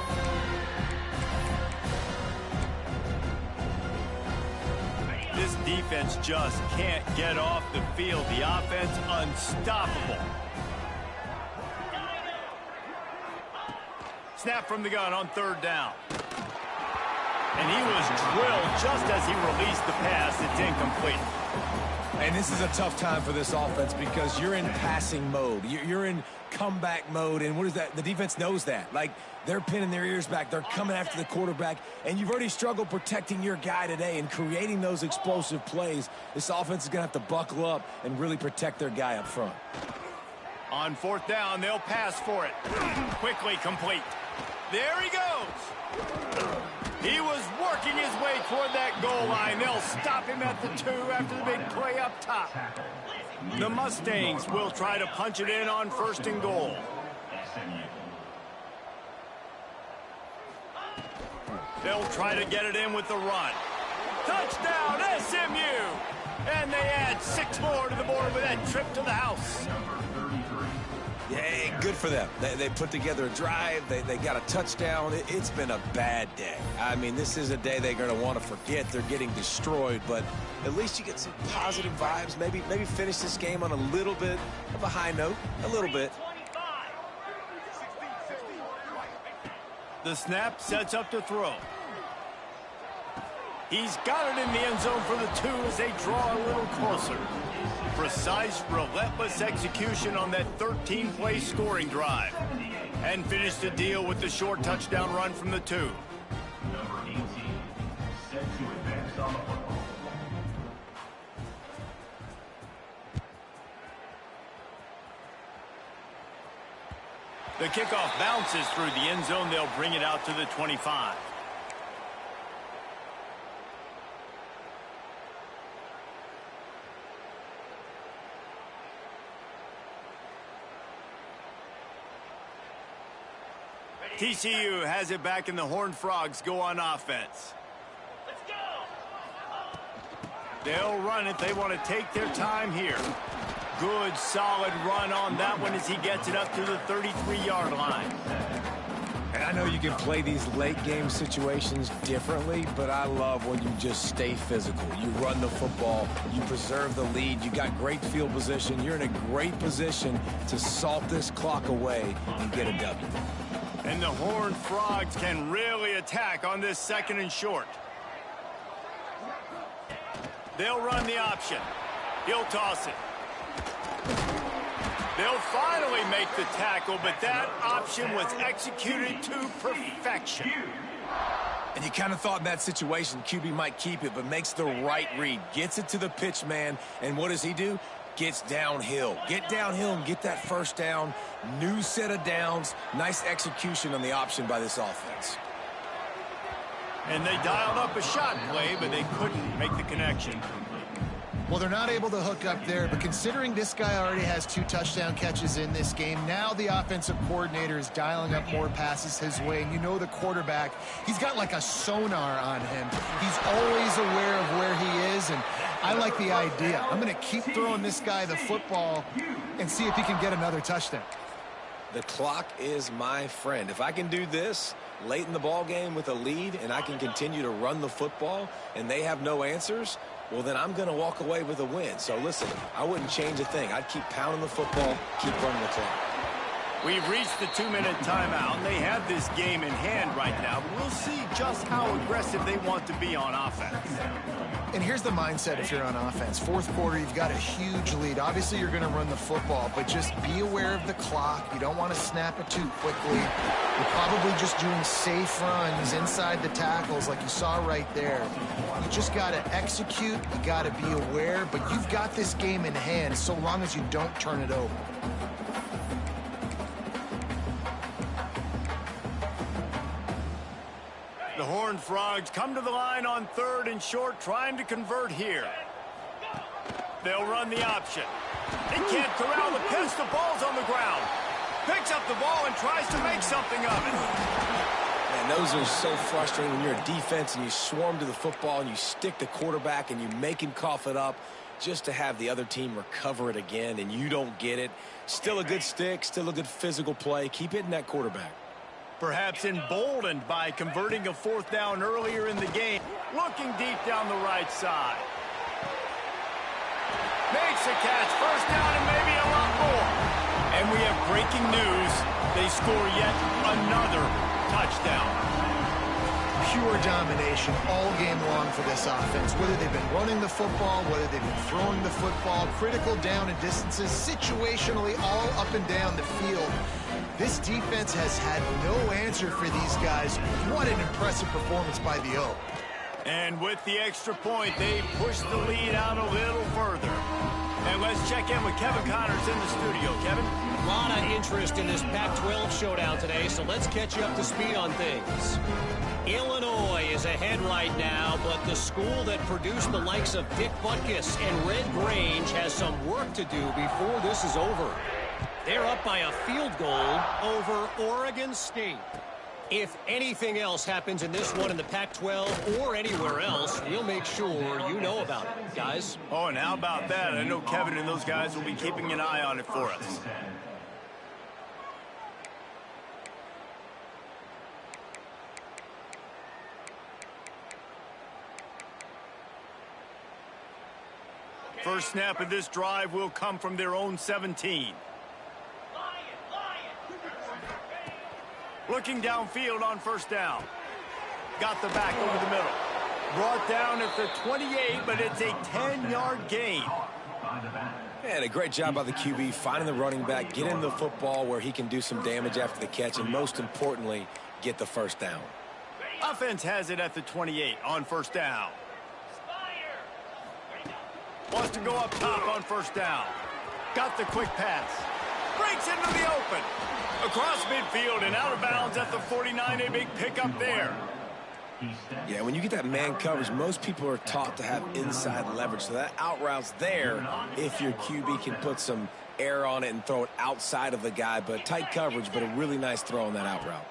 This defense just can't get off the field. The offense unstoppable. Snap from the gun on 3rd down. And he was drilled just as he released the pass. It's incomplete. And this is a tough time for this offense because you're in passing mode. You're in comeback mode, and what is that? The defense knows that. Like, they're pinning their ears back. They're coming after the quarterback, and you've already struggled protecting your guy today and creating those explosive plays. This offense is going to have to buckle up and really protect their guy up front. On 4th down, they'll pass for it. Quickly complete. There he goes. He was working his way toward that goal line. They'll stop him at the 2 after the big play up top. The Mustangs will try to punch it in on 1st and goal. They'll try to get it in with the run. Touchdown, SMU! And they add 6 more to the board with that trip to the house. Yeah, good for them. They put together a drive. They got a touchdown. It's been a bad day. I mean, this is a day they're going to want to forget. They're getting destroyed, but at least you get some positive vibes. Maybe finish this game on a little bit of a high note. A little bit. The snap sets up to throw. He's got it in the end zone for the 2 as they draw a little closer. Precise, relentless execution on that 13-play scoring drive. And finish the deal with the short touchdown run from the 2. Number 18, set to advance on the football. The kickoff bounces through the end zone. They'll bring it out to the 25. TCU has it back, and the Horned Frogs go on offense. Let's go. They'll run it. They want to take their time here. Good, solid run on that one as he gets it up to the 33-yard line. And I know you can play these late-game situations differently, but I love when you just stay physical. You run the football. You preserve the lead. You got great field position. You're in a great position to salt this clock away and get a W. And the Horned Frogs can really attack on this 2nd and short. They'll run the option. He'll toss it. They'll finally make the tackle, but that option was executed to perfection. And you kind of thought in that situation QB might keep it, but makes the right read. Gets it to the pitch man, and what does he do? Gets downhill. Get downhill and get that first down. New set of downs. Nice execution on the option by this offense. And they dialed up a shot play, but they couldn't make the connection. Well, they're not able to hook up there, but considering this guy already has 2 touchdown catches in this game, now the offensive coordinator is dialing up more passes his way. And you know the quarterback, he's got like a sonar on him. He's always aware of where he is, and I like the idea. I'm going to keep throwing this guy the football and see if he can get another touchdown. The clock is my friend. If I can do this late in the ball game with a lead and I can continue to run the football and they have no answers, well, then I'm going to walk away with a win. So, listen, I wouldn't change a thing. I'd keep pounding the football, keep running the clock. We've reached the 2-minute timeout. They have this game in hand right now. We'll see just how aggressive they want to be on offense. And here's the mindset if you're on offense. Fourth quarter, you've got a huge lead. Obviously, you're going to run the football, but just be aware of the clock. You don't want to snap it too quickly. You're probably just doing safe runs inside the tackles like you saw right there. You just got to execute. You got to be aware, but you've got this game in hand so long as you don't turn it over. The Horned Frogs come to the line on 3rd and short, trying to convert here. They'll run the option. They can't corral the pitch. The ball's on the ground. Picks up the ball and tries to make something of it. Man, those are so frustrating when you're a defense and you swarm to the football and you stick the quarterback and you make him cough it up just to have the other team recover it again and you don't get it. Still a good stick, still a good physical play. Keep hitting that quarterback. Perhaps emboldened by converting a 4th down earlier in the game. Looking deep down the right side. Makes a catch. 1st down and maybe a lot more. And we have breaking news. They score yet another touchdown. Pure domination all game long for this offense. Whether they've been running the football, whether they've been throwing the football, critical down and distances, situationally all up and down the field. This defense has had no answer for these guys. What an impressive performance by the O. And with the extra point, they push the lead out a little further. And let's check in with Kevin Connors in the studio. Kevin? A lot of interest in this Pac-12 showdown today, so let's catch you up to speed on things. Illinois is ahead right now, but the school that produced the likes of Dick Butkus and Red Grange has some work to do before this is over. They're up by a field goal over Oregon State. If anything else happens in this one in the Pac-12 or anywhere else, we'll make sure you know about it, guys. Oh, and how about that? I know Kevin and those guys will be keeping an eye on it for us. First snap of this drive will come from their own 17. Looking downfield on 1st down. Got the back over the middle. Brought down at the 28, but it's a 10-yard gain. And a great job by the QB finding the running back, getting the football where he can do some damage after the catch, and most importantly, get the 1st down. Offense has it at the 28 on 1st down. Wants to go up top on 1st down. Got the quick pass. Breaks into the open. Across midfield and out of bounds at the 49. A big pickup there. Yeah, when you get that man coverage, most people are taught to have inside leverage. So that out route's there if your QB can put some air on it and throw it outside of the guy. But tight coverage, but a really nice throw on that out route.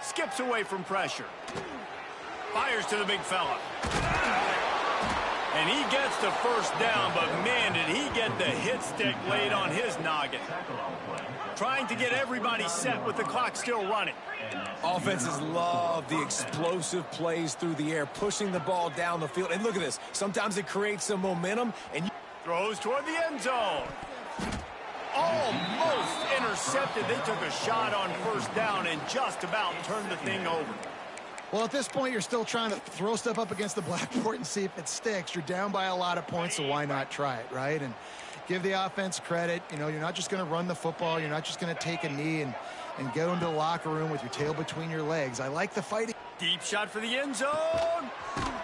Skips away from pressure. Fires to the big fella. And he gets the 1st down, but man, did he get the hit stick laid on his noggin. Trying to get everybody set with the clock still running. Offenses love the explosive plays through the air, pushing the ball down the field. And look at this. Sometimes it creates some momentum. And throws toward the end zone. Almost intercepted. They took a shot on 1st down and just about turned the thing over. Well, at this point, you're still trying to throw stuff up against the blackboard and see if it sticks. You're down by a lot of points, so why not try it, right? And give the offense credit. You know, you're not just going to run the football. You're not just going to take a knee and go into the locker room with your tail between your legs. I like the fighting. Deep shot for the end zone.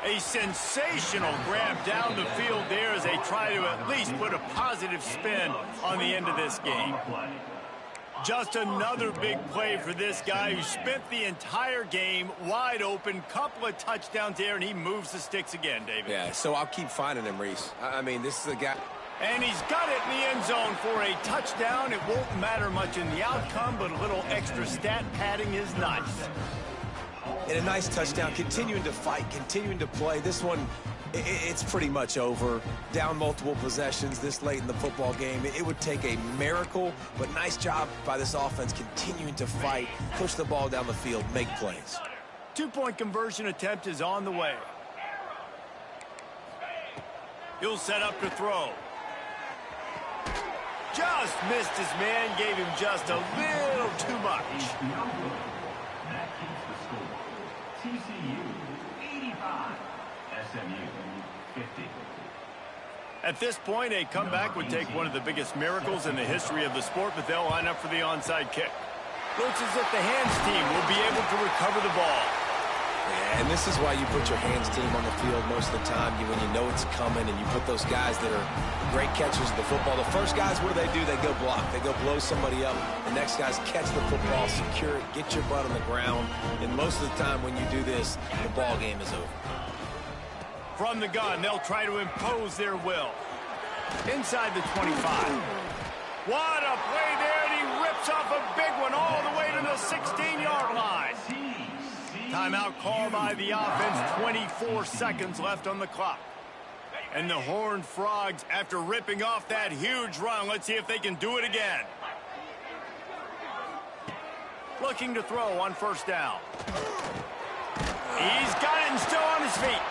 A sensational grab down the field there as they try to at least put a positive spin on the end of this game. Just another big play for this guy who spent the entire game wide open, couple of touchdowns there, and he moves the sticks again, David. yeah, so I'll keep finding him, Reese. I mean, this is a guy. And he's got it in the end zone for a touchdown. It won't matter much in the outcome, but a little extra stat padding is nice. And a nice touchdown, continuing to fight, continuing to play. This one It's pretty much over. Down multiple possessions this late in the football game. It would take a miracle, but nice job by this offense continuing to fight, push the ball down the field, make plays. Two-point conversion attempt is on the way. He'll set up to throw. Just missed his man, gave him just a little too much. That keeps the score. TCU 85, SMU 50. At this point, a comeback would take one of the biggest miracles in the history of the sport, but they'll line up for the onside kick. Looks as if the hands team will be able to recover the ball. Yeah, and this is why you put your hands team on the field most of the time when you know it's coming, and you put those guys that are great catchers of the football. The first guys, what do? They go block. They go blow somebody up. The next guys catch the football, secure it, get your butt on the ground. And most of the time when you do this, the ball game is over. From the gun, they'll try to impose their will. Inside the 25. What a play there, and he rips off a big one all the way to the 16-yard line. Timeout called by the offense, 24 seconds left on the clock. And the Horned Frogs, after ripping off that huge run, let's see if they can do it again. Looking to throw on first down. He's got it and still on his feet.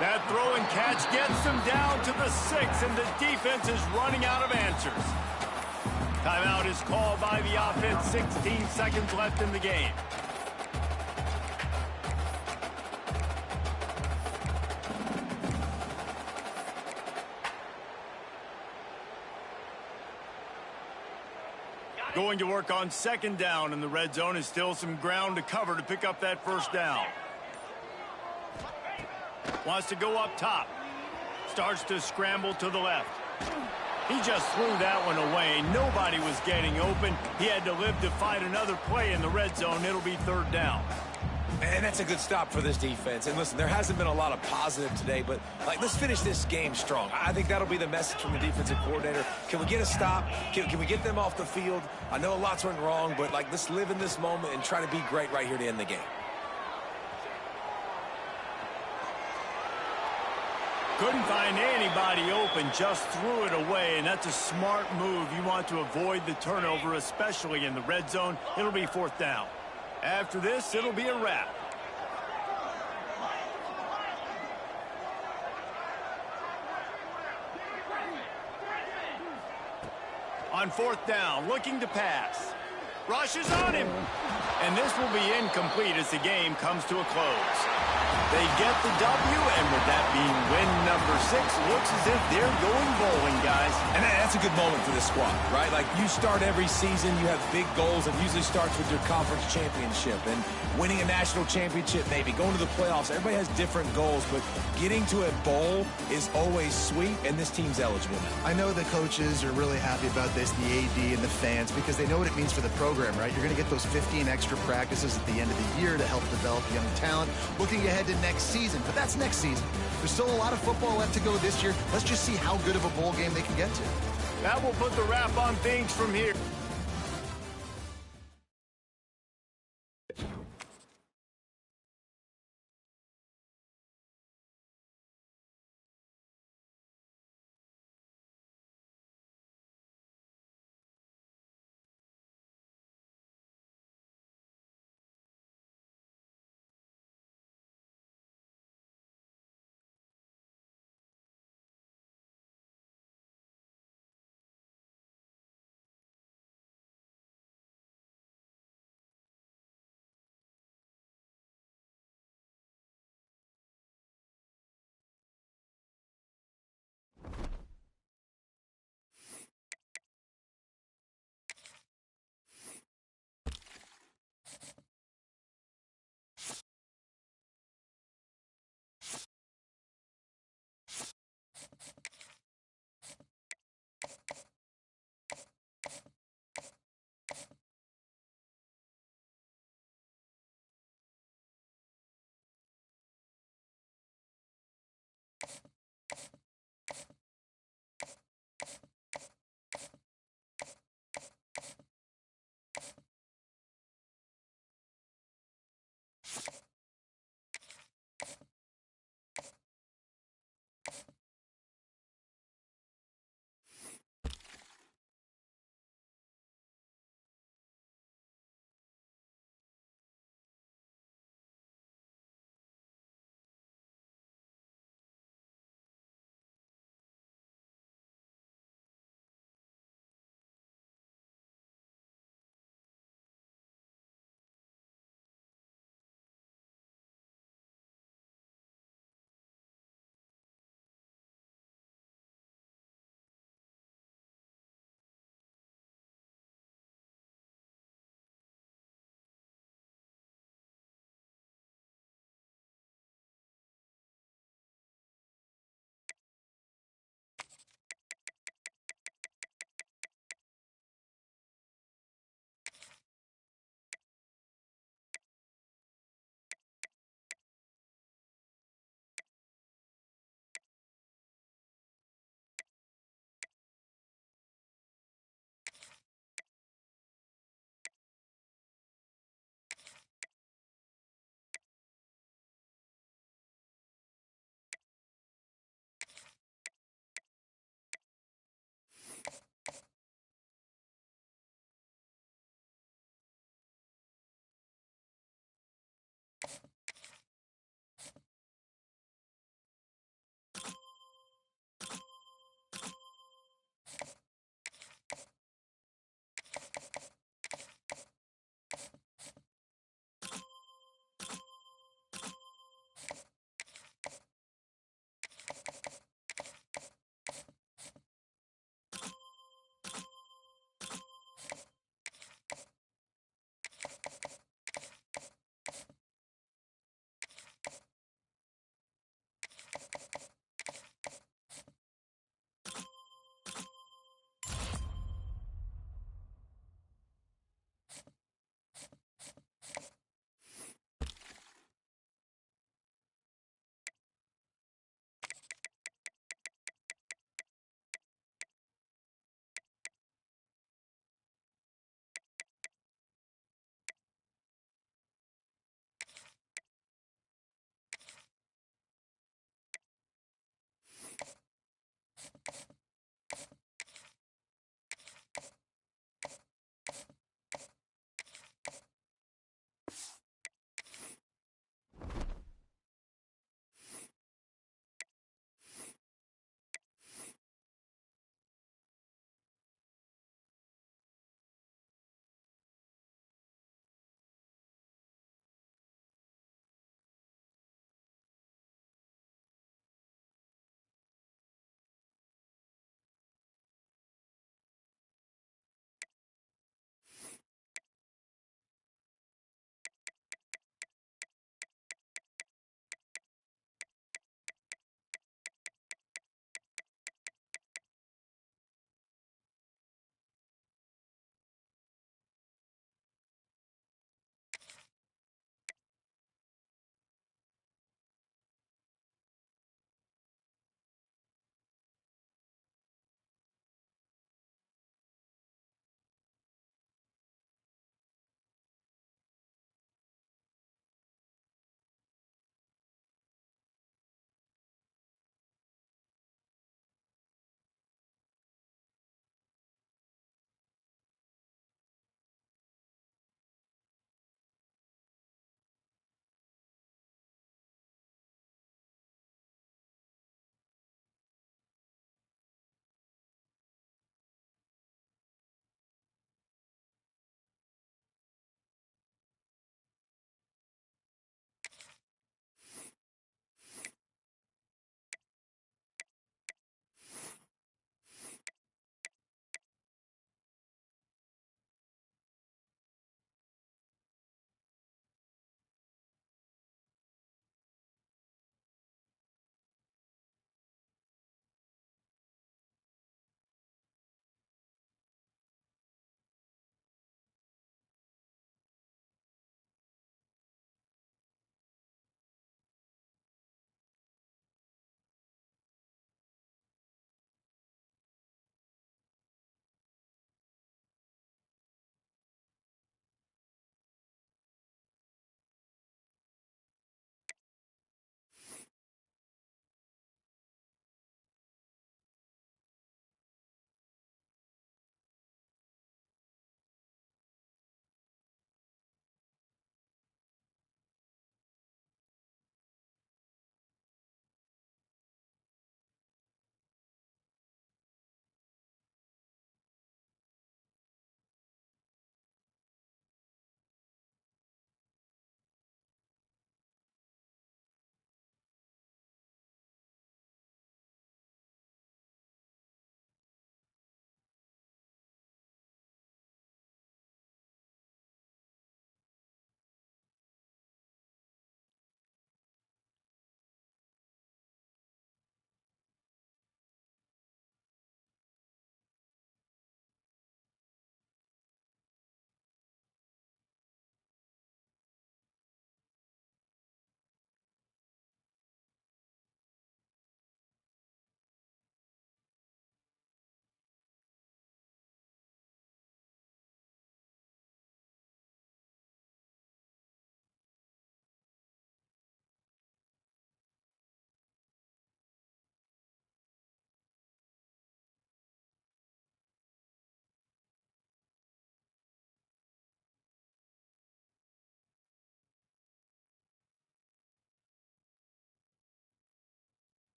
That throw and catch gets them down to the 6, and the defense is running out of answers. Timeout is called by the offense, 16 seconds left in the game. Going to work on second down, and the red zone is still some ground to cover to pick up that first down. Wants to go up top. Starts to scramble to the left. He just threw that one away. Nobody was getting open. He had to live to fight another play in the red zone. It'll be third down. And that's a good stop for this defense. And listen, there hasn't been a lot of positive today, but let's finish this game strong. I think that'll be the message from the defensive coordinator. Can we get a stop? Can we get them off the field? I know a lot's went wrong, but let's live in this moment and try to be great right here to end the game. Couldn't find anybody open, just threw it away, and that's a smart move. You want to avoid the turnover, especially in the red zone. It'll be fourth down. After this, it'll be a wrap. On fourth down, looking to pass. Rushes on him. And this will be incomplete as the game comes to a close. They get the W, and with that being win number 6, looks as if they're going bowling, guys. And that's a good moment for this squad, right? You start every season, you have big goals. It usually starts with your conference championship and winning a national championship, maybe going to the playoffs. Everybody has different goals, but getting to a bowl is always sweet, and this team's eligible now. I know the coaches are really happy about this, the AD and the fans, because they know what it means for the program, right? You're going to get those 15 extra practices at the end of the year to help develop young talent. Looking ahead to next season, but that's next season. There's still a lot of football left to go this year. Let's just see how good of a bowl game they can get to. That will put the wrap on things from here.